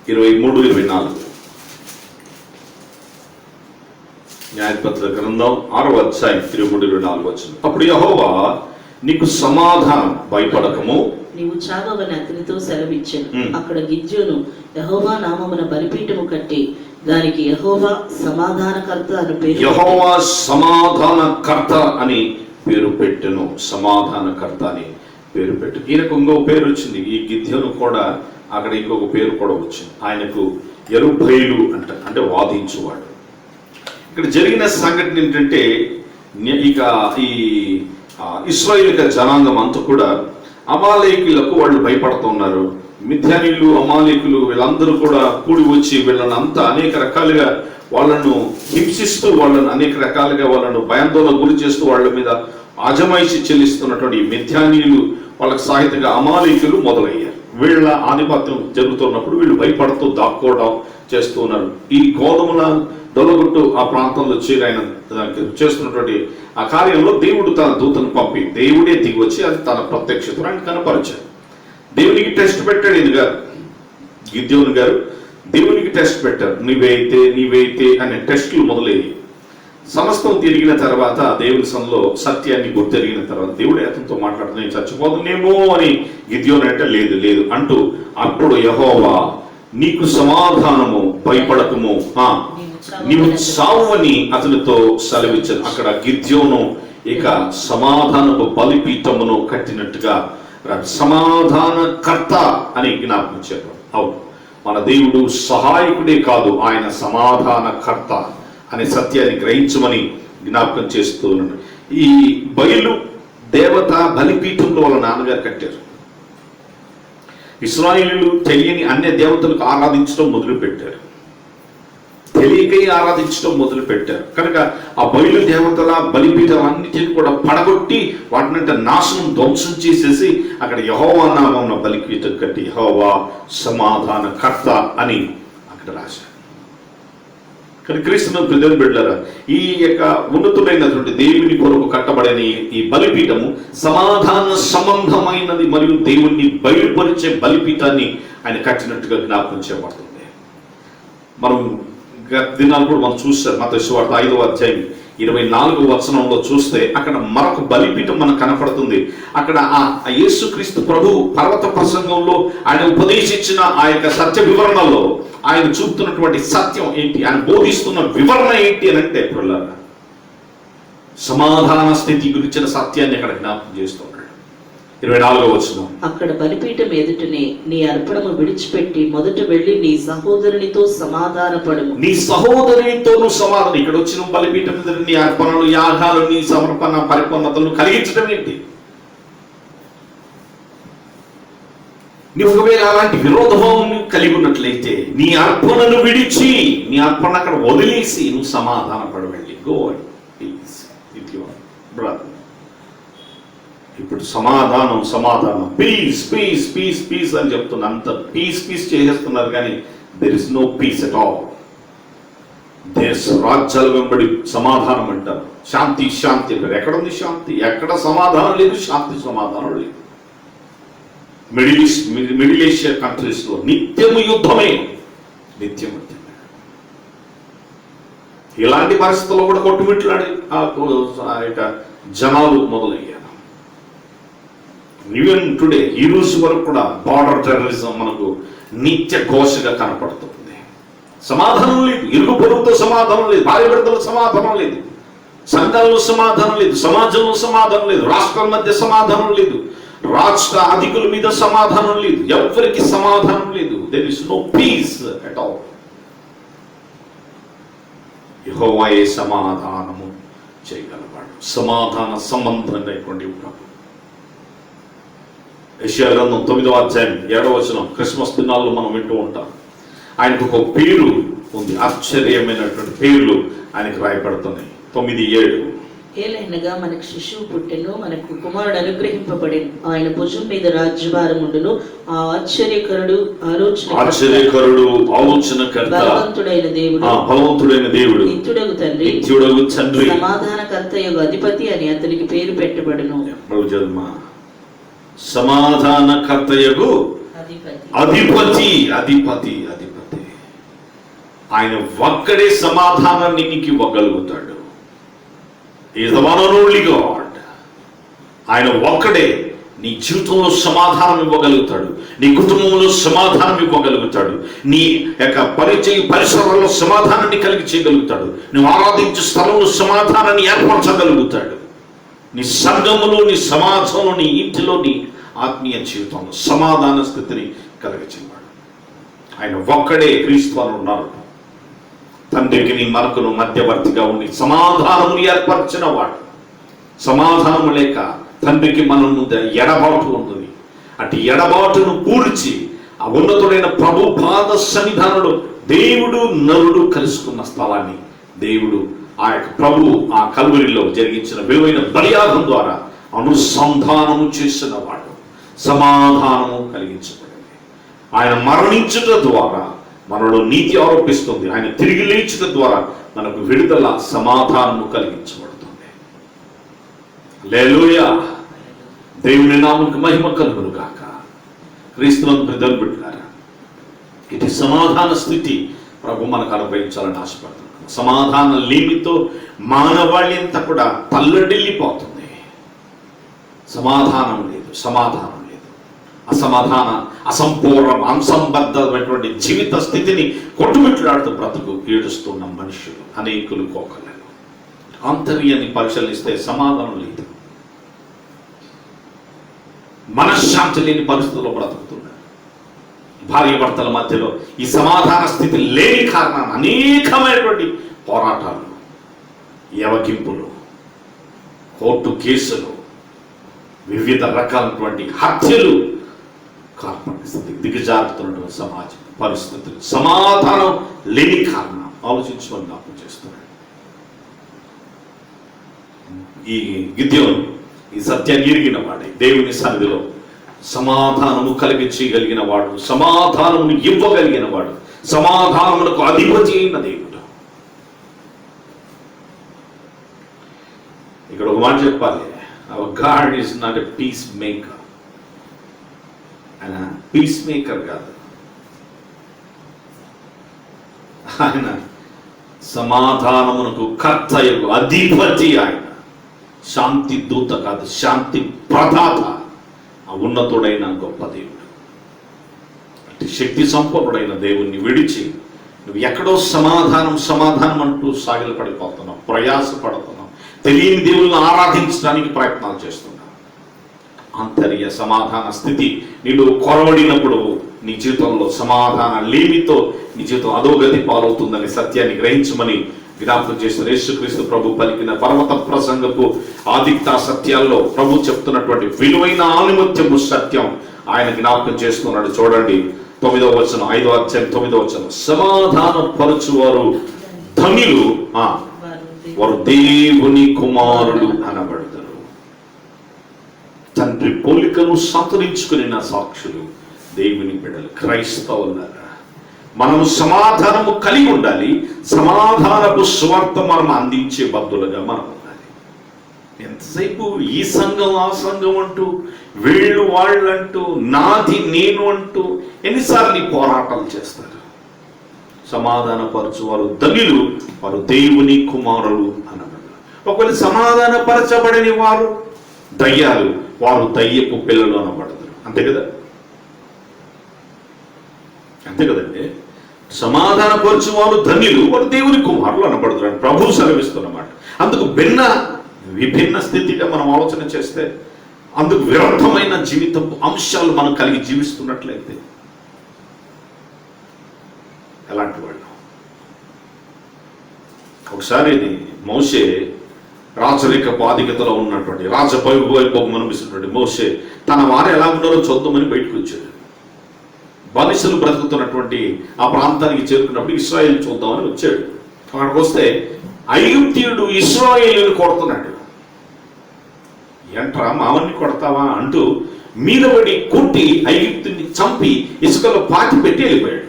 23-24. న్యాయాధిపతుల గ్రంథం 6వ అధ్యాయం 23-24 వచ్చింది. అప్పుడు యెహోవా నీకు సమాధానం, భయపడకము, నీవు చావవని అతనితో సెలవిచ్చాను. అక్కడ గిద్యోను యెహోవా నామమున బలిపీఠము కట్టి దానికి యెహోవా సమాధానకర్త అని పేరు, యెహోవా సమాధానకర్త అని పేరు పెట్టెను. సమాధానకర్త అని పేరు పెట్టు. ఈయనకు ఇంకొక పేరు వచ్చింది. ఈ గిద్యోను కూడా అక్కడ ఇంకొక పేరు కూడా వచ్చింది. ఆయనకు యెరుబ్బయలు అంటే వాదించువాడు. ఇక్కడ జరిగిన సంఘటన ఏంటంటే, ఇక ఈ ఇశ్రాయేలు జనాంగం అంతా కూడా అమాలేకులకు వాళ్ళు భయపడుతున్నారు. మిథ్యానీయులు, అమాలేకులు వీళ్ళందరూ కూడా కూడి వచ్చి వీళ్ళని అంతా అనేక రకాలుగా వాళ్ళను హింసిస్తూ, వాళ్ళను అనేక రకాలుగా వాళ్ళను భయాందోళన గురి చేస్తూ వాళ్ళ మీద అజమాయిషి చెల్లిస్తున్నటువంటి మిథ్యానీయులు, వాళ్ళకి సాహిత్యంగా అమాలేకులు మొదలయ్యారు. వీళ్ళ ఆధిపత్యం జరుగుతున్నప్పుడు వీళ్ళు భయపడుతూ దాక్కోవడం చేస్తూ ఉన్నారు. ఈ గోధుమల దొలగొట్టు ఆ ప్రాంతంలో చేరి ఆయన చేస్తున్నటువంటి ఆ కార్యంలో దేవుడు తన దూతను పంపి, దేవుడే దిగి వచ్చి అది తన ప్రత్యక్షతను ఆయన కనపరిచాడు. దేవునికి టెస్ట్ పెట్టాడు. ఇది గారు గిద్యోను గారు దేవునికి టెస్ట్ పెట్టారు. నీవైతే అనే టెస్టులు మొదలయ్యాయి. సమస్తం తిరిగిన తర్వాత దేవుని సన్నిధిలో సత్యాన్ని గుర్తెరిగిన తర్వాత దేవుడు అతనితో మాట్లాడుతూ, నేను చచ్చిపోతున్నానేమో అని గిద్యోను అంటే లేదు అంటూ, అప్పుడు యెహోవా నీకు సమాధానము, భయపడకము, నీవు చావని అతనితో సెలవిచ్చాను. అక్కడ గిద్యోను ఇక సమాధానపు బలిపీఠమును కట్టినట్టుగా సమాధానకర్త అని జ్ఞాపకం చెప్పారు. అవును, మన దేవుడు సహాయకుడే కాదు, ఆయన సమాధానకర్త అనే సత్యాన్ని గ్రహించమని జ్ఞాపకం చేస్తూ ఉన్నాడు. ఈ బయలు దేవత బలిపీఠంలో వాళ్ళ నాన్నగారు కట్టారు. ఇశ్రాయేలీయులు తెలియని అన్య దేవతలకు ఆరాధించడం మొదలుపెట్టారు. తెలియకై ఆరాధించడం మొదలుపెట్టారు. కనుక ఆ బయలు దేవతల బలిపీఠాలన్నిటిని కూడా పడగొట్టి వాటినంటే నాశనం, ధ్వంసం చేసేసి అక్కడ యెహోవా నామమున బలిపీఠం కట్టి యెహోవా సమాధానకర్త అని అక్కడ రాశారు. కానీ క్రీస్తును ప్రజలు బిడ్డలారా, ఈ యొక్క ఉన్నతుడైనటువంటి దేవుని కొరకు కట్టబడిన ఈ బలిపీఠము సమాధాన సంబంధమైనది మరియు దేవుణ్ణి బయలుపరిచే బలిపీఠాన్ని ఆయన కట్టినట్టుగా జ్ఞాపకం చేయబడుతుంది. మనం దినాలు కూడా మనం చూస్తారు. మత్తయి సువార్త 5వ అధ్యాయం 24వ వచనంలో చూస్తే అక్కడ మరొక బలిపీఠం మనకు కనపడుతుంది. అక్కడ ఆ యేసుక్రీస్తు ప్రభు పర్వత ప్రసంగంలో ఆయన ఉపదేశించిన ఆ యొక్క సత్య వివరణలో ఆయన చూపుతున్నటువంటి సత్యం ఏంటి, ఆయన బోధిస్తున్న వివరణ ఏంటి అని అంటే, సమాధాన స్థితి గురించిన సత్యాన్ని అక్కడ జ్ఞాపకం చేస్తున్నాడు. 24వ వచనం, అక్కడ బలిపీఠం ఎదుటనే నీ అర్పణము విడిచిపెట్టి మొదట వెళ్ళి నీ సహోదరునితో సమాధానపడుము. నీ సహోదరునితోను సమాధానం. ఇక్కడ వచ్చిన బలిపీఠం ఎదుట నీ అర్పణలు, యాగాలు, నీ సమర్పణ, పరిపూర్ణతలు కలిగించడం ఏంటి? నీవు ఒకవేళ అలాంటి విరోధభావం కలిగి ఉన్నట్లయితే నీ అర్పణను విడిచి, నీ అర్పణ అక్కడ వదిలేసి నువ్వు సమాధానపడ వెళ్ళి గో బ్రదర్. ఇప్పుడు సమాధానం పీస్ పీస్ పీస్ పీస్ అని చెప్తున్నా. అంత పీస్ చేసేస్తున్నారు కానీ there is no peace at all. దేశ రాజ్యాల వెంబడి సమాధానం అంటారు, శాంతి అంటారు. ఎక్కడ ఉంది శాంతి? ఎక్కడ సమాధానం లేదు, శాంతి సమాధానం లేదు. మిడిల్ ఏషియా కంట్రీస్ లో నిత్యము యుద్ధమే. ఇలాంటి పరిస్థితుల్లో కూడా కొట్టుమిట్లాడి జనాలు మొదలయ్యారు. ఈవెన్ టుడే ఈ రోజు వరకు కూడా బార్డర్ టెర్రరిజం మనకు నిత్య ఘోషగా కనపడుతుంది. సమాధానం లేదు, ఇరుగు పొరుగుతో సమాధానం లేదు, భార్య భర్తల సమాధానం లేదు, సంఘాల్లో సమాధానం లేదు, సమాజంలో సమాధానం లేదు, రాష్ట్రాల మధ్య సమాధానం లేదు, రాష్ట్ర అధికుల మీద సమాధానం లేదు, ఎవరికి సమాధానం లేదు. There is no peace at all. యెహోవాయే సమాధానము చేయగలవాడు, సమాధాన సంబంధమైనటువంటి ప్రభు. యెషయా గ్రంథం 9వ అధ్యాయం 7వ వచనం, క్రిస్మస్ దినాల్లో మనం వింటూ ఉంటాం. ఆయనకు ఒక పేరు ఉంది, ఆశ్చర్యమైనటువంటి పేర్లు ఆయనకు రాయబడుతున్నాయి. 9:7. ఏలైనగా మనకు శిశువు పుట్టెను, మనకు కుమారుడు అనుగ్రహింపబడెను, ఆయన భుజం మీద రాజ్యభారముండును. ఆ ఆశ్చర్యకరుడు ఆలోచనకర్త బలవంతుడైన దేవుడు నిత్యుడగు తండ్రి సమాధానకర్తయగు అధిపతి అని అతనికి పేరు పెట్టబడును. సమాధానకర్తయగు అధిపతి అధిపతి అధిపతి ఆయన ఒక్కడే సమాధానాన్ని నీకు ఇవ్వగలుగుతాడు. Is the one and only God. ఆయన ఒక్కడే నీ జీవితంలో సమాధానం ఇవ్వగలుగుతాడు, నీ కుటుంబంలో సమాధానం ఇవ్వగలుగుతాడు, నీ యొక్క పరిసరాల్లో సమాధానాన్ని కలిగి చేయగలుగుతాడు, నువ్వు ఆరాధించే స్థలంలో సమాధానాన్ని ఏర్పరచగలుగుతాడు, నీ సంఘములో, నీ సమాజంలో, నీ ఇంటిలో, నీ ఆత్మీయ జీవితంలో సమాధాన స్థితిని కలిగించేవాడు. ఆయన ఒక్కడే క్రీస్తు అని ఉన్నారు. తండ్రికి నీ మనకును మధ్యవర్తిగా ఉండి సమాధానము ఏర్పరిచిన వాడు. సమాధానము లేక తండ్రికి మన ముందు ఎడబాటు ఉన్నది. అటు ఎడబాటును పూడ్చి ఆ ఉన్నతుడైన ప్రభు పాద సన్నిధానంలో దేవుడు నరుడు కలుసుకున్న స్థలాన్ని దేవుడు ఆ యొక్క ప్రభు ఆ కల్వరిలో జరిగించిన విలువైన బలియాగం ద్వారా అనుసంధానము చేసిన వాడు. సమాధానము కలిగించబడింది. ఆయన మరణించుట ద్వారా మనలో నీతి ఆరోపిస్తుంది. ఆయన తిరిగి లేచుట ద్వారా మనకు విడుదల, సమాధానము కలిగించబడుతుంది. హల్లెలూయా. దేవుని నామమునకు మహిమ కలుగును గాక. క్రీస్తునందు ప్రియమైన బిడ్డలారా, ఇది సమాధాన స్థితి ప్రభు మనకు అనుభవించాలని ఆశపడుతున్నాను. సమాధాన లేమితో మానవాళి అంతా కూడా తల్లడిల్లిపోతుంది. సమాధానం లేదు, సమాధానం లేదు. అసమాధాన, అసంపూర్ణ, అసంబద్ధమైనటువంటి జీవిత స్థితిని కొట్టుమిట్లాడుతూ బ్రతుకు ఏడుస్తున్న మనుషులు అనేకులు కోకలేదు. ఆంతర్యాన్ని పరిశీలిస్తే సమాధానం లేదు, మనశ్శాంతి లేని పరిస్థితుల్లో బ్రతుకుతున్నారు. భార్య భర్తల మధ్యలో ఈ సమాధాన స్థితి లేని కారణాన్ని అనేకమైనటువంటి పోరాటాలు, యవగింపులు, కోర్టు కేసులు, వివిధ రకాలైనటువంటి హత్యలు స్థితి దిగజారుతున్నటువంటి సమాజ పరిస్థితులు, సమాధానం లేని కారణం ఆలోచించమని జ్ఞాపకం చేస్తున్నాడు. ఈ గిద్యోను ఈ సత్యాన్ని ఎరిగిన వాడే దేవుని సన్నిధిలో సమాధానము కలిగించగలిగిన వాడు, సమాధానమును ఇవ్వగలిగిన వాడు, సమాధానమునకు అధిపతి అయిన దేవుడు. ఇక్కడ ఒక మాట చెప్పాలి, hour God is not a piece maker. ఆయన పీస్ మేకర్ కాదు, ఆయన సమాధానమునకు కర్తయగు అధిపతి. ఆయన శాంతి దూత కాదు, శాంతి ప్రదాత, ఆ ఉన్నతుడైన గొప్ప దేవుడు. అతి శక్తి సంపన్నుడైన దేవుణ్ణి విడిచి నువ్వు ఎక్కడో సమాధానం అంటూ సాగిలపడిపోతున్నావు, ప్రయాసపడుతున్నావు, తెలియని దేవుళ్ళని ఆరాధించడానికి ప్రయత్నాలు చేస్తున్నావు. ఆంతర్య సమాధాన స్థితి నీలో కొరవడినప్పుడు నీ జీవితంలో సమాధాన లేమితో నీ జీవితం అధోగతి పాలవుతుందని సత్యాన్ని గ్రహించమని జ్ఞాపకం చేసిన యేసుక్రీస్తు ప్రభు పలికిన పర్వత ప్రసంగపు ఆదిక్త సత్యాల్లో ప్రభు చెప్తున్నటువంటి విలువైన ఆనిమత్యము సత్యం ఆయన జ్ఞాపకం చేస్తున్నాడు. చూడండి 9వ వచనం, 5వ అధ్యాయం 9వ వచనం. సమాధాన పరచువారు ధనులు, వారు దేవుని కుమారులు అనబడతారు. తండ్రి పోలికను సంతరించుకుని నా సాక్షులు దేవుని బిడ్డలు క్రైస్తవులారా. మనం సమాధానము కలిగి ఉండాలి. సమాధానపు స్వార్థ మనం అందించే బద్దులుగా మనం ఉండాలి. ఎంతసేపు ఈ సంఘం ఆ సంఘం అంటూ, వీళ్ళు వాళ్ళు అంటూ, నాది నేను అంటూ ఎన్నిసార్లు పోరాటాలు చేస్తారు. సమాధాన పరచువారు ధన్యులు, వారు దేవుని కుమారులు అనబడ్డారు. ఒకవేళ సమాధాన పరచబడని వారు దయ్యాలు, వారు దయ్యపు పిల్లలు అనబడతారు. అంతే కదా, అంతే కదండి. సమాధాన పరచు వారు ధన్యులు, వారు దేవుని కుమారులు అనబడుతున్నారు ప్రభు సెలవిస్తున్నమాట. అందుకు విభిన్న స్థితిగా మనం ఆలోచన చేస్తే, అందుకు విరుద్ధమైన జీవితపు అంశాలు మనం కలిగి జీవిస్తున్నట్లయితే ఎలాంటి వాళ్ళు? ఒకసారి మోషే రాజరికపు ఆధిక్యతలో ఉన్నటువంటి రాజవైభవం అనిపిస్తున్నటువంటి మోషే తన వారు ఎలా ఉన్నారో చూద్దామని బయటకు వచ్చాడు. బానిసలు బ్రతుకుతున్నటువంటి ఆ ప్రాంతానికి చేరుకున్నప్పుడు ఇశ్రాయేలు చూద్దామని వచ్చాడు. అక్కడికి వస్తే ఐగుప్తీయుడు ఇశ్రాయేలుని కొడుతున్నాడు. ఏంట్రా మామని కొడతావా అంటూ మీద పడి కొట్టి ఐగుప్తుని చంపి ఇసుకలో పాతి పెట్టి వెళ్ళిపోయాడు.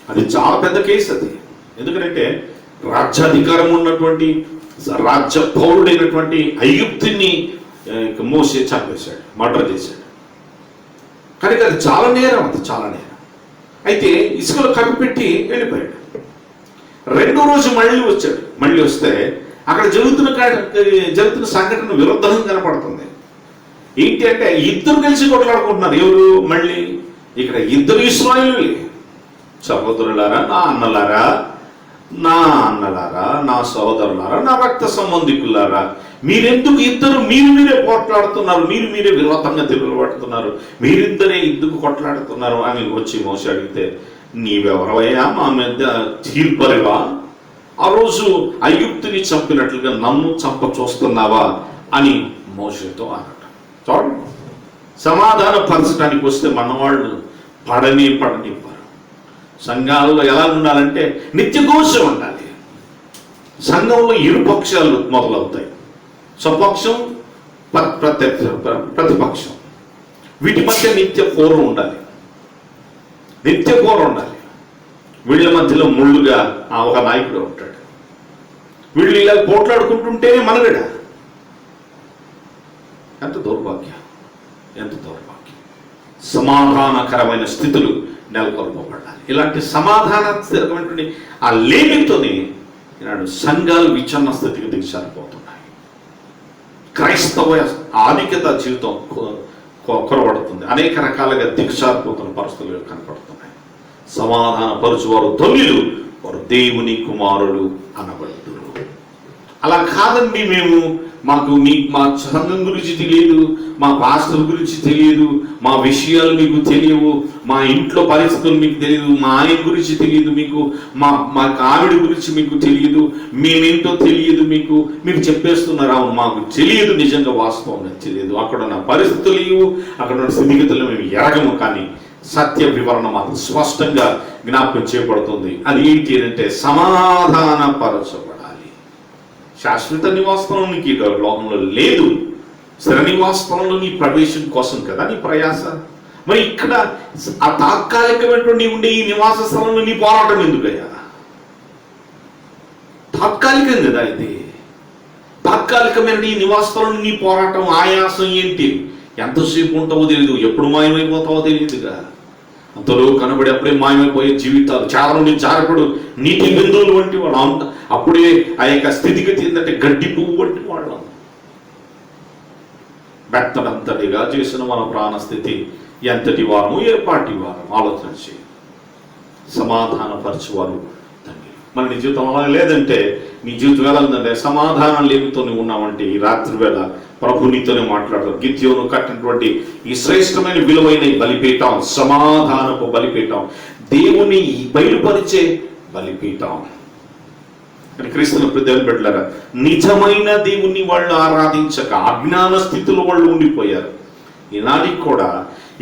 అది చాలా పెద్ద కేసు అది. ఎందుకంటే రాజ్యాధికారం ఉన్నటువంటి రాజ్య పౌరుడైనటువంటి ఐగుప్తుని మోసే చంపేశాడు, మర్డర్ చేశాడు. కనుక అది చాలా నేరం, అది చాలా నేరం. అయితే ఇసుకలో కప్పిపెట్టి వెళ్ళిపోయాడు. రెండో రోజు మళ్ళీ వచ్చాడు. మళ్ళీ వస్తే అక్కడ జరుగుతున్న సంఘటన విరుద్ధంగా కనపడుతుంది. ఏంటి అంటే ఇద్దరు కలిసి కొట్లాడుకుంటున్నారు. ఎవరు? మళ్ళీ ఇక్కడ ఇద్దరు ఇశ్రాయేలులే. సహోదరులారా, నా అన్నలారా, నా సహోదరులారా, నా రక్త సంబంధికులారా, మీరెందుకు ఇద్దరు మీరే పోట్లాడుతున్నారు, మీరే విరోధంగా తిరుగుబడుతున్నారు, మీరిద్దరే ఎందుకు కొట్లాడుతున్నారు అని వచ్చి మోసే అడిగితే, నీవెవరవయ్యా మా మీద తీర్పరివా? ఆ రోజు ఐగుప్తుని చంపినట్లుగా నన్ను చంప చూస్తున్నావా అని మోసేతో అన్నాడు. చూడండి, సమాధాన పరచడానికి వస్తే మనవాళ్ళు పడనివ్వరు. సంఘాలలో ఎలా ఉండాలంటే నిత్యఘోష ఉండాలి. సంఘంలో ఇరు పక్షాలు మొదలవుతాయి. స్వపక్షం, ప్రతిపక్షం. వీటి మధ్య నిత్య పోరు ఉండాలి. వీళ్ళ మధ్యలో ముళ్ళుగా ఒక నాయకుడు ఉంటాడు. వీళ్ళు ఇలా పోట్లాడుకుంటుంటేనే మనగడ. ఎంత దౌర్భాగ్యం. సమాధానకరమైన స్థితులు నెలకొల్పబడాలి. ఇలాంటి సమాధానకరమైనటువంటి ఆ లేమితోనే ఈనాడు సంఘాలు విచ్ఛిన్న స్థితికి దిగజారిపోతున్నాయి. క్రైస్తవ ఆధిక్యత జీవితం కొరబడుతుంది. అనేక రకాలుగా దిగజారిపోతున్న పరిస్థితులు కనపడుతున్నాయి. సమాధాన పరుచువారు ధన్యులు, వారు దేవుని కుమారులు అనబడుతున్నారు. అలా కాదండి, మాకు మా సంఘం గురించి తెలియదు, మా పాస్టర్ గురించి తెలియదు, మా విషయాలు మీకు తెలియవు, మా ఇంట్లో పరిస్థితులు మీకు తెలియదు, మా ఆయన గురించి తెలియదు మీకు, మా ఆవిడ గురించి మీకు తెలియదు, మేమేంటో తెలియదు మీరు చెప్పేస్తున్నారు. అవును, మాకు తెలియదు, నిజంగా వాస్తవంగా తెలియదు. అక్కడ ఉన్న పరిస్థితులు లేవు, అక్కడ ఉన్న స్థితిగతులు మేము ఎరగము. కానీ సత్య వివరణ మాత్రం స్పష్టంగా జ్ఞాపకం చేయబడుతుంది. అది ఏంటి అంటే సమాధానపరచబడాలి. శాశ్వత నివాసంలో నీకు లోకంలో లేదు. స్థిర నివాసంలో నీ ప్రవేశం కోసం కదా నీ ప్రయాస. మరి ఇక్కడ ఆ తాత్కాలికమైనటువంటి ఉండే ఈ నివాస స్థలంలో నీ పోరాటం ఎందుకయ్యా? తాత్కాలికం కదా ఇది. తాత్కాలికమైన నీ నివాస స్థలంలో నీ పోరాటం, ఆయాసం ఏంటి? ఎంతసేపు ఉంటావో తెలియదు, ఎప్పుడు మాయమైపోతావో తెలియదుగా. అంతలో కనబడి అప్పుడే మాయమైపోయే జీవితాలు. చాలా నుండి జారపడు నీటి బిందువులు వంటి వాళ్ళు. అప్పుడే ఆ యొక్క స్థితిగతి ఏంటంటే గడ్డి పువ్వు వంటి వాళ్ళం. బెత్తడంతటిగా చేసిన మన ప్రాణస్థితి ఎంతటి వారము, ఏపాటి వారం ఆలోచన చేయి. సమాధానపరచువారు మన నీ జీవితం అలా లేదంటే నీ జీవితం ఎలా ఉందంటే సమాధానం లేమితో నువ్వు ఉన్నావంటే ఈ రాత్రి వేళ ప్రభు నీతోనే మాట్లాడతారు. గిద్యోను కట్టినటువంటి ఈ శ్రేష్టమైన విలువైన బలిపీఠం, సమాధానపు బలిపీఠం, దేవుని బయలుపరిచే బలిపీఠం. క్రీస్తుల దేవుని బిడ్డలారా, నిజమైన దేవుణ్ణి వాళ్ళు ఆరాధించక అజ్ఞాన స్థితిలో వాళ్ళు ఉండిపోయారు.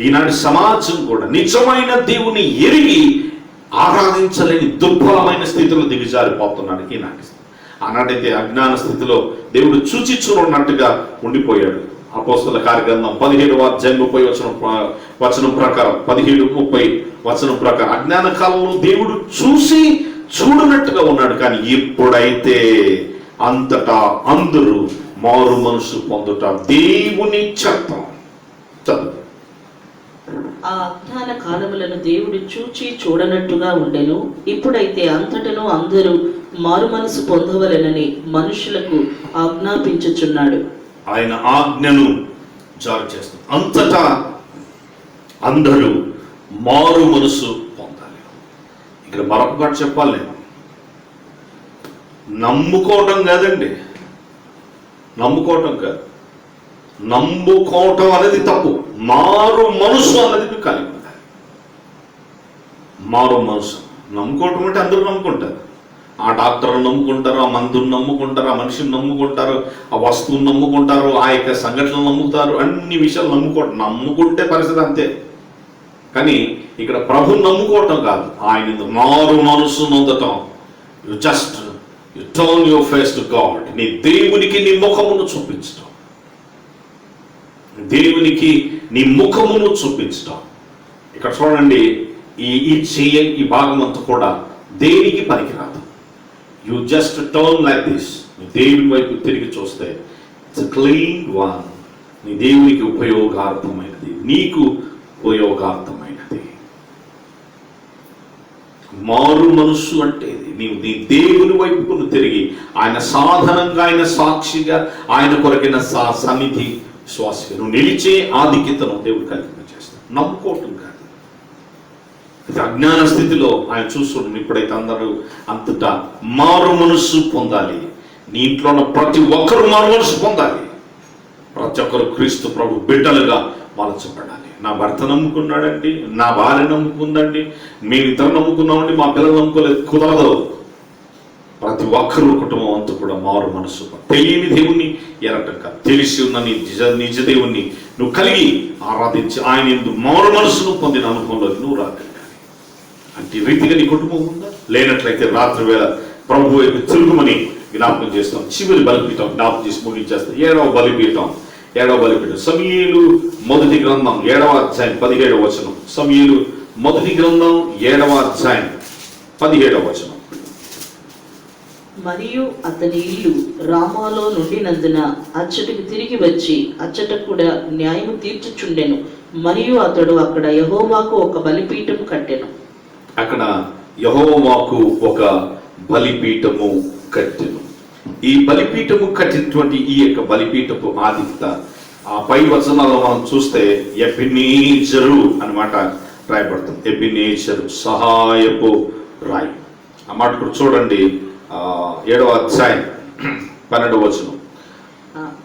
ఈనాటి సమాజం కూడా నిజమైన దేవుని ఎరిగి ఆరాధించలేని దుర్బలమైన స్థితిలో దిగజారిపోతున్నాడు ఈనాటి. ఆనాడైతే అజ్ఞాన స్థితిలో దేవుడు చూచి చూడన్నట్టుగా ఉండిపోయాడు. అపోస్తల కార్యగ్రంథం 17వ అధ్యాయం 30 వచనం ప్రకారం 17:30 వచనం ప్రకారం అజ్ఞాన కాలంలో దేవుడు చూసి చూడనట్టుగా ఉన్నాడు. కానీ ఇప్పుడైతే అంతటా అందరూ మారు మనసు పొందుట దేవుని చట్టం. చదువు. ఆ అజ్ఞాన కాలములను దేవుడు చూచి చూడనట్టుగా ఉండెను. ఇప్పుడైతే అంతటను అందరూ మారు మనసు పొందవలెనని మనుషులకు ఆజ్ఞాపించుచున్నాడు. ఆయన ఆజ్ఞను జారీ చేస్తాడు. అంతటా అందరూ మారు మనసు పొందాలి. ఇక్కడ మరొక మాట చెప్పాలి. నేను నమ్ముకోవటం కాదండి, నమ్ముకోవటం కాదు. నమ్ముకోవటం అనేది తప్పు. మారు మనసు అనేది కలిగి ఉండాలి. మారు మనసు. నమ్ముకోవటం అంటే అందరూ నమ్ముకుంటారు. ఆ డాక్టర్ని నమ్ముకుంటారు, ఆ మందుని నమ్ముకుంటారు, ఆ మనిషిని నమ్ముకుంటారు, ఆ వస్తువుని నమ్ముకుంటారు, ఆ యొక్క సంఘటనలు నమ్ముతారు, అన్ని విషయాలు నమ్ముకుంటే పరిస్థితి అంతే. కానీ ఇక్కడ ప్రభుని నమ్ముకోవటం కాదు, ఆయన మారు మనసు నొందటం. You just you turn your face to God. నీ దేవునికి నీ ముఖమును చూపించడం, దేవునికి నీ ముఖమును చూపించడం. ఇక్కడ చూడండి, ఈ భాగం అంతా కూడా దేనికి పనికిరాదు. You just turn like this. నీ దేవుని వైపు తిరిగి చూస్తే ఇట్స్ క్లీన్ వన్. నీ దేవునికి ఉపయోగార్థమైనది, నీకు ఉపయోగార్థమైనది. మారు మనస్సు అంటే నీవు నీ దేవుని వైపును తిరిగి ఆయన సాధనంగా, ఆయన సాక్షిగా, ఆయన కొరకైన సన్నిధి విశ్వాసగా నువ్వు నిలిచే ఆధిక్యతను దేవుడు కల్పించేస్తాడు. నమ్ముకోవటం కాదు. అజ్ఞాన స్థితిలో ఆయన చూస్తుండే ఇప్పుడైతే అందరూ అంతటా మారు మనస్సు పొందాలి. నీ ఇంట్లో ఉన్న ప్రతి ఒక్కరు మారు మనస్సు పొందాలి. ప్రతి ఒక్కరు క్రీస్తు ప్రభు బిడ్డలుగా మలచబడాలి. నా భర్త నమ్ముకున్నాడండి, నా భార్య నమ్ముకుందండి, మేమిద్దరు నమ్ముకున్నామండి, మా పిల్లలు నమ్ముకోలేదు, కుదరదు. ప్రతి ఒక్కరు కుటుంబం అంతా కూడా మారు మనస్సు, తెలియని దేవుణ్ణి ఎరటం కాదు, తెలిసి ఉన్న నీ నిజ దేవుణ్ణి నువ్వు కలిగి ఆరాధించి ఆయన ఎందుకు మారు మనస్సును పొందిన అనుభవంలోకి నువ్వు రాగలిగాలి. అంటే రీతిగా నీ కుటుంబం ఉందా? లేనట్లయితే రాత్రి వేళ ప్రభు వైపు తిరుగుమని జ్ఞాపకం చేస్తాం. చివరి బలిపీఠం జ్ఞాపకం చేసి ముగించేస్తాం. ఏడవ బలిపీఠం సమూయేలు మొదటి గ్రంథం 7వ అధ్యాయం 17వ వచనం. సమూయేలు మొదటి గ్రంథం 7వ అధ్యాయం 17వ వచనం. మరియు అతని ఇల్లు రామాలో నుండినందున అచ్చటికి తిరిగి వచ్చి అచ్చట కూడా న్యాయము తీర్చుచుండెను. మరియు అతడు అక్కడ యెహోవాకు ఒక బలిపీఠం కట్టెను. అక్కడ యెహోవాకు ఒక బలిపీఠము కట్టెను. ఈ బలిపీఠము కట్టినటువంటి ఈ యొక్క బలిపీఠపు ఆధిక్యత ఆ పై వచనాల్లో మనం చూస్తే ఎబెనేజరు అన్నమాట రాయబడుతుంది. ఎబెనేజరు, సహాయపు రాయి. ఆ మాట కూడా చూడండి, 7వ అధ్యాయం 12వ వచనం.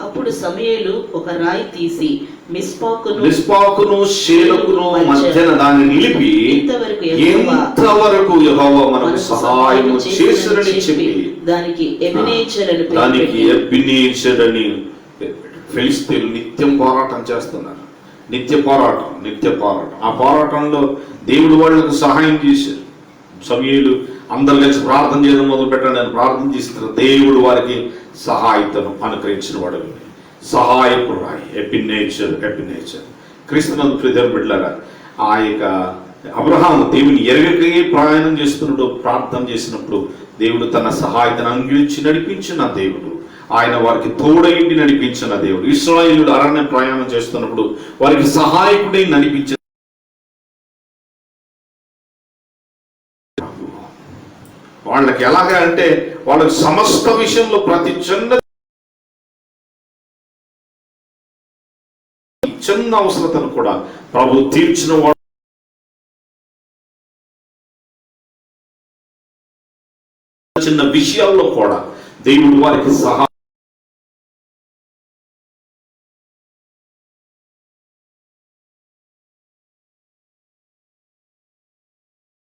అప్పుడు సమూయేలు ఒక రాయి తీసి మిస్పాకును షేలకును మధ్యన దాన్ని నిలిపి ఎంతవరకు యెహోవా మనకు సహాయం చేసిరని చెప్పి దానికి ఎబెనేజర్ అని ఫిలిష్తీయులు నిత్యం పోరాటం చేస్తున్నారు. నిత్య పోరాటం. ఆ పోరాటంలో దేవుడు వాళ్ళకు సహాయం చేశారు. సమూయేలు అందరు కలిసి ప్రార్థన చేయడం మొదలు పెట్టండి అని ప్రార్థన చేస్తున్నారు. దేవుడు వారికి సహాయతను అనుగ్రహించిన వాడు. సహాయపు రాయి ఎబెనేజర్. క్రీస్తునందు ప్రియమైన బిడ్డలారా, ఆ యొక్క అబ్రహాము దేవుని ఎరగకే ప్రయాణం చేస్తున్నప్పుడు ప్రార్థన చేసినప్పుడు దేవుడు తన సహాయతను అందించి నడిపించిన దేవుడు. ఆయన వారికి తోడైండి నడిపించిన దేవుడు. ఇశ్రాయేలుడు అరణ్య ప్రయాణం చేస్తున్నప్పుడు వారికి సహాయకుడై నడిపించిన వాళ్ళకి ఎలాగా అంటే వాళ్ళకి సమస్త విషయంలో ప్రతి చిన్న అవసరతను కూడా ప్రభు తీర్చిన వాడు. చిన్న విషయాల్లో కూడా దేవుడు వారికి సహాయం.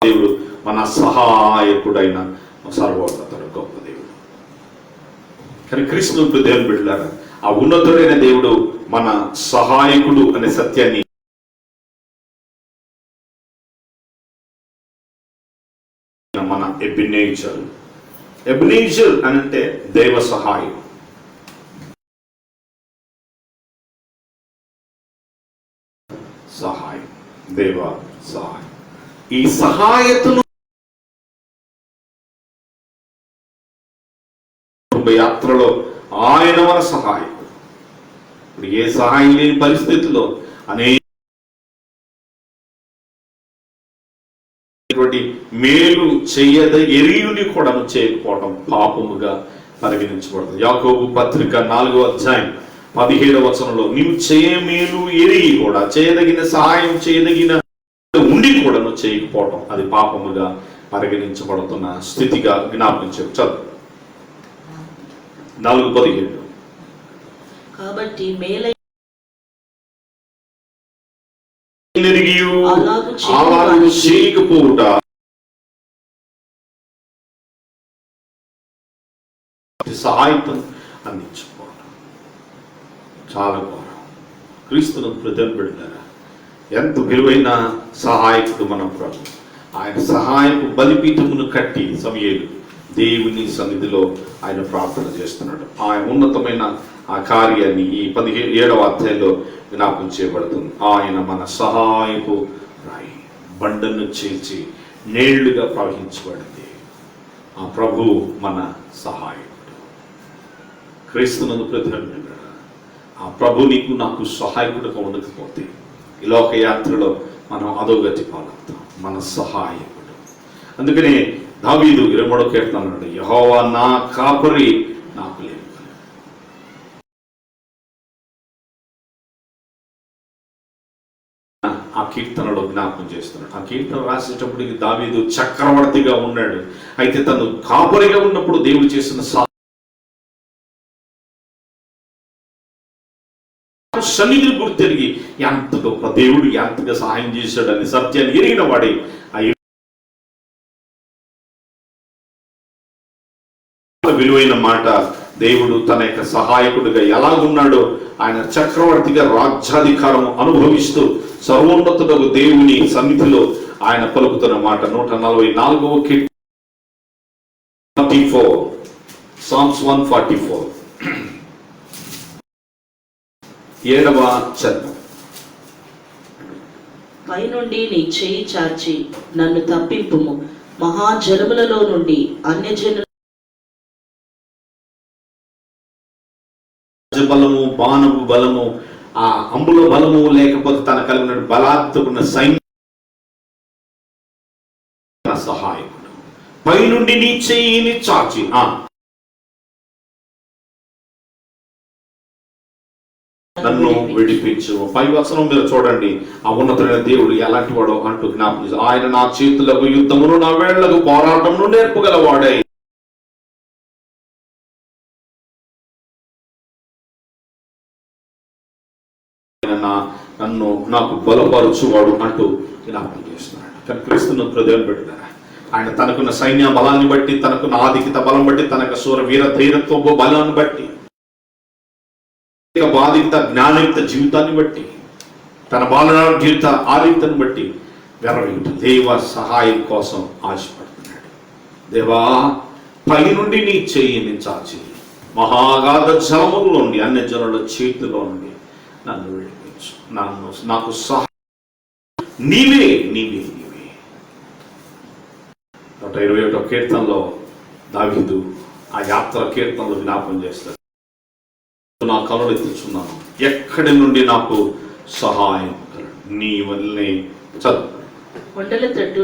దేవుడు మన సహాయకుడైన సర్వోన్నతుడు, గొప్ప దేవుడు. కానీ క్రీస్తునందు దేవుని బిడ్డలారా, ఆ ఉన్నతుడైన దేవుడు మన సహాయకుడు అనే సత్యాన్ని మన ఎబెనేజర్ అని అంటే దైవ సహాయం. దేవ సహాయం. ఈ సహాయతను యాత్రలో ఆయన మన సహాయం. ఇప్పుడు ఏ సహాయం లేని పరిస్థితుల్లో అనేటువంటి మేలు చేయద ఎరియుని కూడా చేయకపోవడం పాపముగా పరిగణించబడుతుంది. యాకోబు పత్రిక 4వ అధ్యాయం 17వ వచనంలో నీవు చేయమేలు ఎరిగి కూడా చేయదగిన సహాయం చేయదగిన ఉండి కూడా నువ్వు చేయకపోవడం అది పాపముగా పరిగణించబడుతున్న స్థితిగా జ్ఞాపించారు. చదువు 4:17. కాబట్టి చేయకపోవుట సహాయం అందించుకోవడం చాలా ఘోరం. క్రీస్తునందు ప్రియమైన బిడ్డలారా, ఎంత విలువైన సహాయకుడు మన ప్రభు. ఆయన సహాయపు బలిపీఠమును కట్టి సమూయేలు దేవుని సన్నిధిలో ఆయన ప్రార్థన చేస్తున్నాడు. ఆయన ఉన్నతమైన ఆ కార్యాన్ని ఈ 17వ అధ్యాయంలో జ్ఞాపకం చేయబడుతుంది. ఆయన మన సహాయపు రాయి, బండను చేర్చి నీళ్లుగా ప్రవహించబడింది. ఆ ప్రభు మన సహాయకుడు. క్రీస్తునందు ప్రతినిధి ఆ ప్రభు నీకు నాకు సహాయకుడుగా ఉండకపోతే ఈ లోక యాత్రలో మనం అధోగతి పాలవుతాం. మన సహాయకుడు. అందుకనే దావీదు 23వ కీర్తన అన్నాడు, యెహోవా నా కాపరి, నాకు లేదు. ఆ కీర్తనలో జ్ఞాపకం చేస్తున్నాడు. ఆ కీర్తన రాసేటప్పటికి దావీదు చక్రవర్తిగా ఉన్నాడు. అయితే తను కాపరిగా ఉన్నప్పుడు దేవుడు చేసిన సన్నిధిని గుర్తెరిగి ఎంత గొప్ప దేవుడు, ఎంతగా సహాయం చేశాడని సత్యాన్ని ఎరిగిన వాడే ఆ విలువైన మాట. దేవుడు తన యొక్క సహాయకుడిగా ఎలాగున్నాడో, ఆయన చక్రవర్తిగా రాజ్యాధికారం అనుభవిస్తూ సర్వోన్నతుడకు దేవుని సన్నిధిలో ఆయన పలుకుతున్న మాట. 144వ కీర్తన 44, Psalms 144, 7వ చరణం. పైనుండి నీ చేయి చాచి నన్ను తప్పింపుము, మహాజలములలో నుండి అన్యజనుల బలము, బాణము బలము, ఆ అంబుల బలము, లేకపోతే తన కలిగిన బలాత్మకున్న సైన్య సహాయకుడు. పైనుండి నీ చేయిని చాచి నన్ను విడిపించు. 5వ వచనం మీరు చూడండి, ఆ ఉన్నతమైన దేవుడు ఎలాంటి వాడో అంటూ జ్ఞాపకం. ఆయన నా చేతులకు యుద్ధమును, నా వేళ్లకు పోరాటమును నేర్పగలవాడే. నన్ను నాకు బలపరచువాడు అంటూ జ్ఞాపకం చేస్తున్నాడు. కానీ క్రీస్తును హృదయం పెట్టారా, ఆయన తనకున్న సైన్య బలాన్ని బట్టి, తనకున్న ఆధిక్యత బలం బట్టి, తనకు శూర వీర ధైర్యత్వ బలాన్ని బట్టి, బాధిత జ్ఞానయుక్త జీవితాన్ని బట్టి, తన బాలన జీవిత ఆధిక్యతను బట్టి గర్వయుత దేవ సహాయం కోసం ఆశపడుతున్నాడు. దేవా, పై నుండి నీ చెయ్యిని చాచి మహాగాధ జలముల నుండి, అన్య జనుల చేతిలో నుండి నన్ను విడిపించు. నాకు సహాయం నీవే, నీవే, నీవే. 121వ కీర్తనలో దావీదు ఆ యాత్ర కీర్తనలో జ్ఞాపకం చేస్తాడు. నా కనులు ఎత్తుచున్నాను, ఎక్కడి నుండి నాకు సహాయం నీ వల్లే. కొండల తట్టు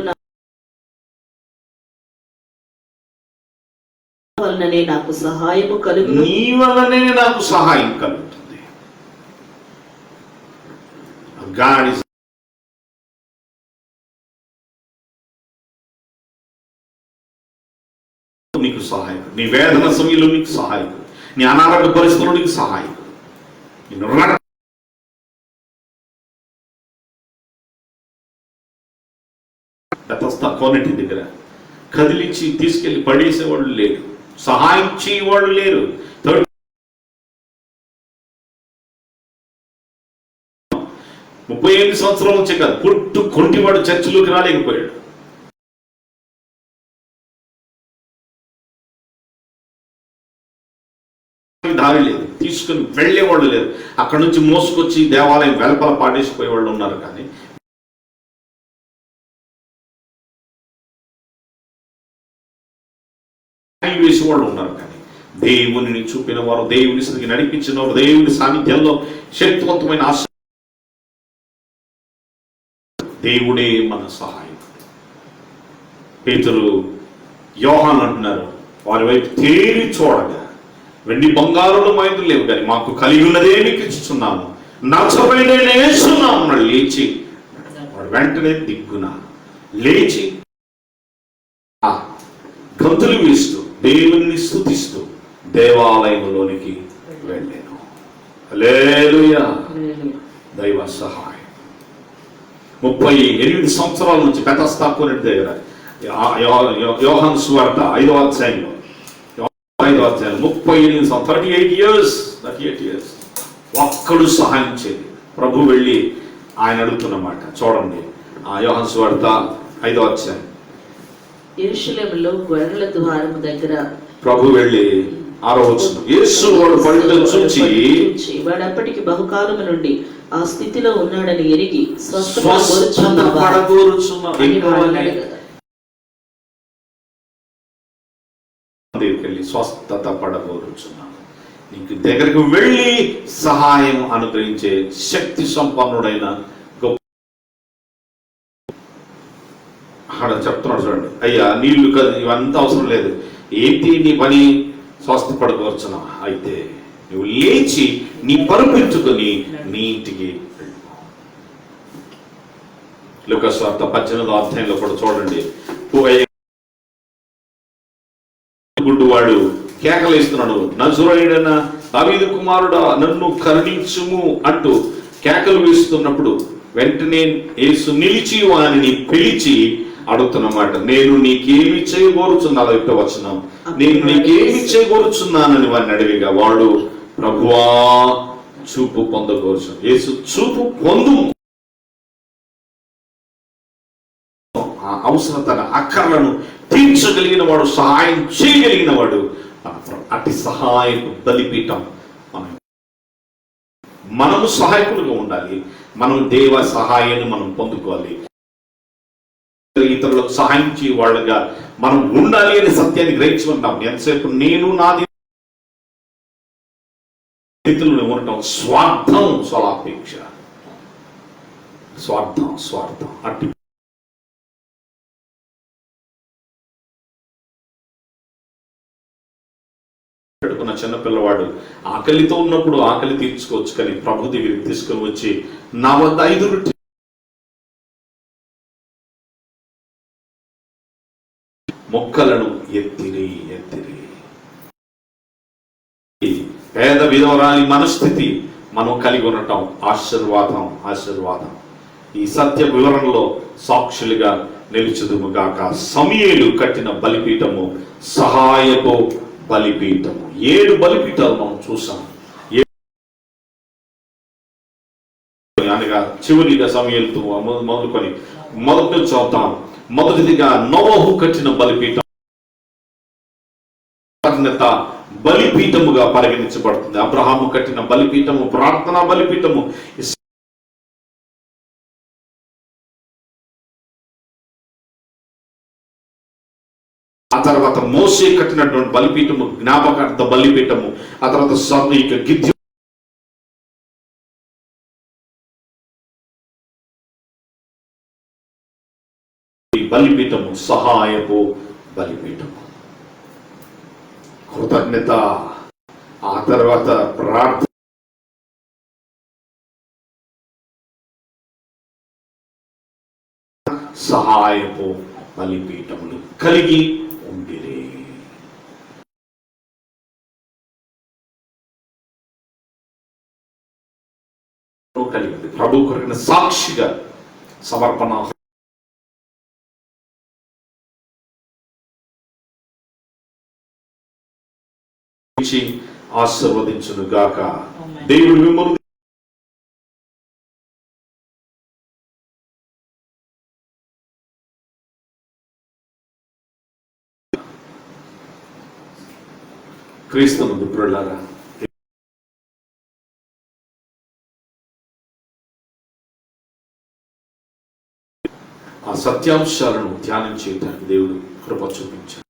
వలననే నాకు సహాయము కలుగును, నీ వల్లనే నాకు సహాయం కలుగుతుంది. God is నీకు సహాయకుడు. నీ వేదన సమయంలో నీకు సహాయకుడు, నీ అనారోగ్య పరిస్థితుల్లో నీకు సహాయకుడు. కోనటి దగ్గర కదిలించి తీసుకెళ్లి పడేసేవాళ్ళు లేరు, సహాయం చేయవాళ్ళు లేరు. 38 సంవత్సరాల నుంచి కాదు, పుట్టు కొంటివాడు చర్చిలోకి రాలేకపోయాడు. దారి లేదు, తీసుకుని వెళ్లేవాళ్ళు లేరు. అక్కడ నుంచి మోసుకొచ్చి దేవాలయం వెలుపల పాడేసిపోయే వాళ్ళు ఉన్నారు. కానీ వేసే వాళ్ళు ఉన్నారు. కానీ దేవుని చూపిన వారు, దేవుని సరికి నడిపించిన వారు, దేవుని సాన్నిధ్యంలో శక్తివంతమైన ఆశ, దేవుడే మన సహాయం. పేతురు, యోహాను అంటున్నారు, వారి వైపు తేరి చూడగా, వెండి బంగారులు మైందులు లేవు, కానీ మాకు కలిగి ఉన్నదే మీకు ఇస్తున్నాను, నచ్చబడినేస్తున్నాను. లేచి వాడు వెంటనే దిగ్గున లేచి గంతులు వేస్తూ దేవుని స్తుతిస్తూ దేవాలయంలోనికి వెళ్ళాను. హల్లెలూయా. దైవ సహాయం. 38 సంవత్సరాల నుంచి బెతస్దా కోనేటి దగ్గర యోహాను సువార్త 5వ అధ్యాయంలో 38 సంవత్సరాలు, 38 ఇయర్స్ ఒక్కడు సహాయం చేయలేదు. ప్రభు వెళ్ళి ఆయన అడుగుతున్నమాట చూడండి. ఆ యోహాను సువార్త 5వ అధ్యాయం యెరూషలేములో గొర్రెల ద్వారము దగ్గర ప్రభు వెళ్ళి 6వ వచనం, యేసు వాడు పడుట చూచి వాడు అప్పటికి బహుకాలము నుండి ఆ స్థితిలో ఉన్నాడని ఎరిగి స్వస్థత పడగోరుచున్నా దగ్గరికి స్వస్థత పడగోరుచున్నాను, నీకు దగ్గరికి వెళ్ళి సహాయం అనుగ్రహించే శక్తి సంపన్నుడైన గొప్ప ఆడ చెప్తున్నాడు చూడండి, అయ్యా నీళ్లు కదా ఇవంతా అవసరం లేదు, ఏంటి నీ పని, స్వస్థపడకూర్చున్నా, అయితే నువ్వు లేచి నీ పరుపెత్తుకొని నీ ఇంటికి లూకా సువార్త 18వ అధ్యాయంలో కూడా చూడండి, గుడ్డువాడు కేకలేస్తున్నాడు, నజరేయుడైన దావీదు కుమారుడా నన్ను కరుణించుము అంటూ కేకలు వేస్తున్నప్పుడు వెంటనే యేసు నిలిచి వానిని పిలిచి అడుగుతున్నమాట, నేను నీకేమి చేయగోరుచున్నా, 40వ వచనం, నేను నీకేమి చేయగోరుచున్నానని వాడిని అడిగిగా వాడు ప్రభువా చూపు పొందగోరుచు. యేసు చూపు పొందు, ఆ అవసరతను అక్కర్లను తీర్చగలిగిన వాడు, సహాయం చేయగలిగిన వాడు, అట్టి సహాయకు బలిపీఠం మనము సహాయకులుగా ఉండాలి, మనం దేవ సహాయాన్ని మనం పొందుకోవాలి, ఇతరులకు సహాయం చేయ వాళ్ళగా మనం ఉండాలి అనే సత్యాన్ని గ్రహించుకుంటాం. ఎంతసేపు నేను నాది స్థితిలో ఉండటం స్వార్థం, స్వలాపేక్ష, స్వార్థం అట్టి పెట్టుకున్న చిన్నపిల్లవాడు ఆకలితో ఉన్నప్పుడు ఆకలి తీర్చుకోవచ్చు, కానీ ప్రభు దగ్గరికి తీసుకుని వచ్చి నా వద్ద 5 రొట్టెలు మొక్కలను ఎత్తిరి. పేద విధవరాలి మనస్థితి మనం కలిగి ఉండటం ఆశీర్వాదం. ఈ సత్య వివరణలో సాక్షులుగా నిలుచుదుము గాక. సమూయేలు కట్టిన బలిపీఠము సహాయపు బలిపీఠము. 7 బలిపీఠాలు మనం చూసాం. అనగా చివరిగా సమూయేలుతో మొదలుకొని మొదటి చూద్దాం. మొదటిదిగా నోవహు కట్టిన బలిపీఠం బలిపీఠముగా పరిగణించబడుతుంది. అబ్రహాము కట్టిన బలిపీఠము ప్రార్థనా బలిపీఠము. ఆ తర్వాత మోసే కట్టినటువంటి బలిపీఠము జ్ఞాపకార్థ బలిపీఠము. ఆ తర్వాత గిద్యోను బలిపీఠము సహాయపు బలిపీఠము. కృతజ్ఞత, ఆ తర్వాత ప్రార్థన, సహాయపు బలిపీఠములు కలిగి ఉండిరి. కలిగి ప్రభు కొరికిన సాక్షిగా సమర్పణ ఆశీర్వదించును గాక. దేవుడు మిమ్మల్ని క్రీస్తునందు ప్రియులారా, ఆ సత్యాంశాలను ధ్యానం చేయడానికి దేవుడు కృప చూపించారు.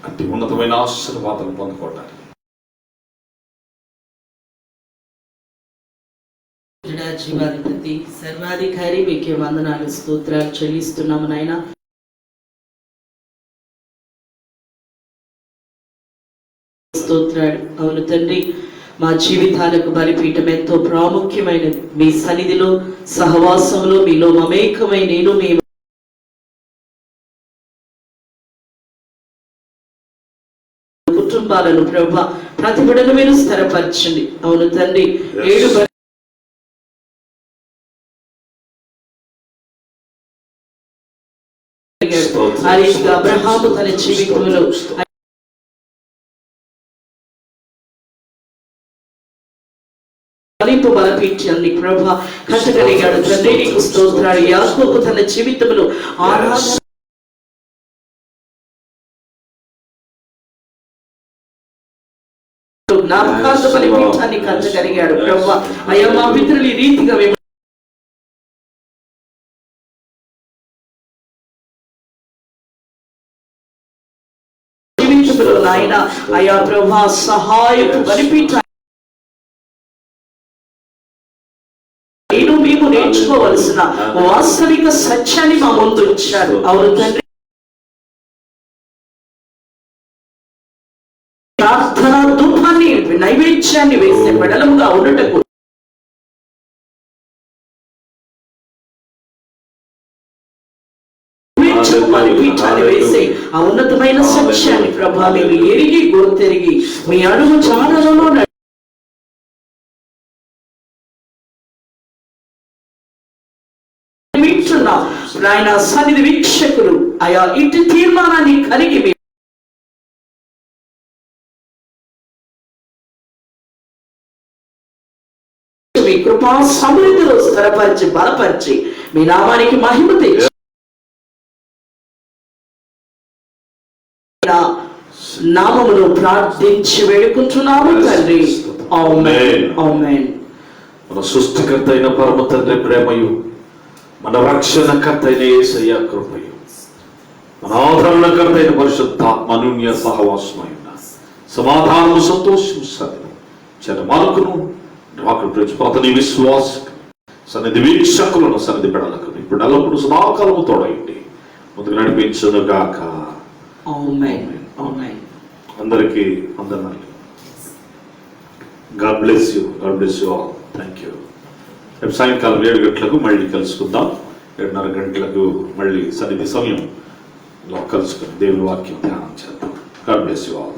అతి ఉన్నతమైన ఆశీర్వాదాలు పొందుకోవడానికి జీవాధిపతి సర్వాధికారి మీకే వందనాలు, స్తోత్రాలు చెల్లిస్తున్నాము నాయన. స్తోత్రాలు. అవును తండ్రి, మా జీవితాలకు బలిపీఠం ఎంతో ప్రాముఖ్యమైనది. మీ సన్నిధిలో సహవాసంలో మీలో మమేకమై నేను మీ కుటుంబాలను ప్రభా ప్రతి బిడ్డను మీరు స్థిరపరచండి. అవును తండ్రి, 7 అబ్రహాము తన జీవితంలో ఫలింపు బలపీఠాన్ని ప్రభా కట్టగలిగాడు తండ్రి. నీకు స్తోత్రాలు. యాకోబు తన జీవితంలో ఆరాధన జ్ఞాపకార్థ బలిపీఠాన్ని కట్టగలిగాడు ప్రభా. అయ్యా మా పితరులు ఈ రీతిగా జీవితంలో నాయన అయ్యా ప్రభా సహాయపు బలిపీఠాన్ని మేము నేర్చుకోవలసిన వాస్తవిక సత్యాన్ని మా ముందు ఇచ్చారు. అవును తండ్రి, ప్రార్థన ధూపాన్ని నైవేద్యాన్ని వేసే పెడలముగా ఉండటకు పీఠాన్ని వేసే ఆ ఉన్నతమైన సత్యాన్ని ప్రభా మేము ఎరిగి గుర్తెరిగి మీ అడుగు జాడలలో ఆయన సన్నిధి వీక్షకులు అయా ఇటు తీర్మానాన్ని కలిగి మీ కృపా సమృద్ధిలో స్థిరపరిచి బలపరిచి మీ నామానికి మహిమ తెచ్చి నామములో ప్రార్థించి వేడుకుంటున్నాము తండ్రి. ఆమేన్ ఆమేన్. మన సృష్టికర్త అయిన పరమ తండ్రి ప్రేమయు, మన రక్షణకర్త అయిన యేసయ్య కృపయు, మన ఆదరణకర్త అయిన పరిశుద్ధాత్మ అన్యోన్య సహవాసమై ఉన్న సమాధానము సంతోషం సత్యం చెర మనకును రాకుడు ప్రతిపాతని విశ్వాస సన్నిధి వీక్షకులను సన్నిధి పెడలకు ఇప్పుడు ఎల్లప్పుడు సదాకాలము తోడైంది ముందుకు నడిపించునుగాక. ఆమేన్ ఆమేన్. అందరికీ వందనాలు. God bless you. God bless you all. Thank you. రేపు సాయంకాలం 7 గంటలకు మళ్ళీ కలుసుకుందాం. 7:30 గంటలకు మళ్ళీ సన్నిధి సమయంలో కలుసుకుని దేవుని వాక్యం ధ్యానం చేద్దాం. God bless you all.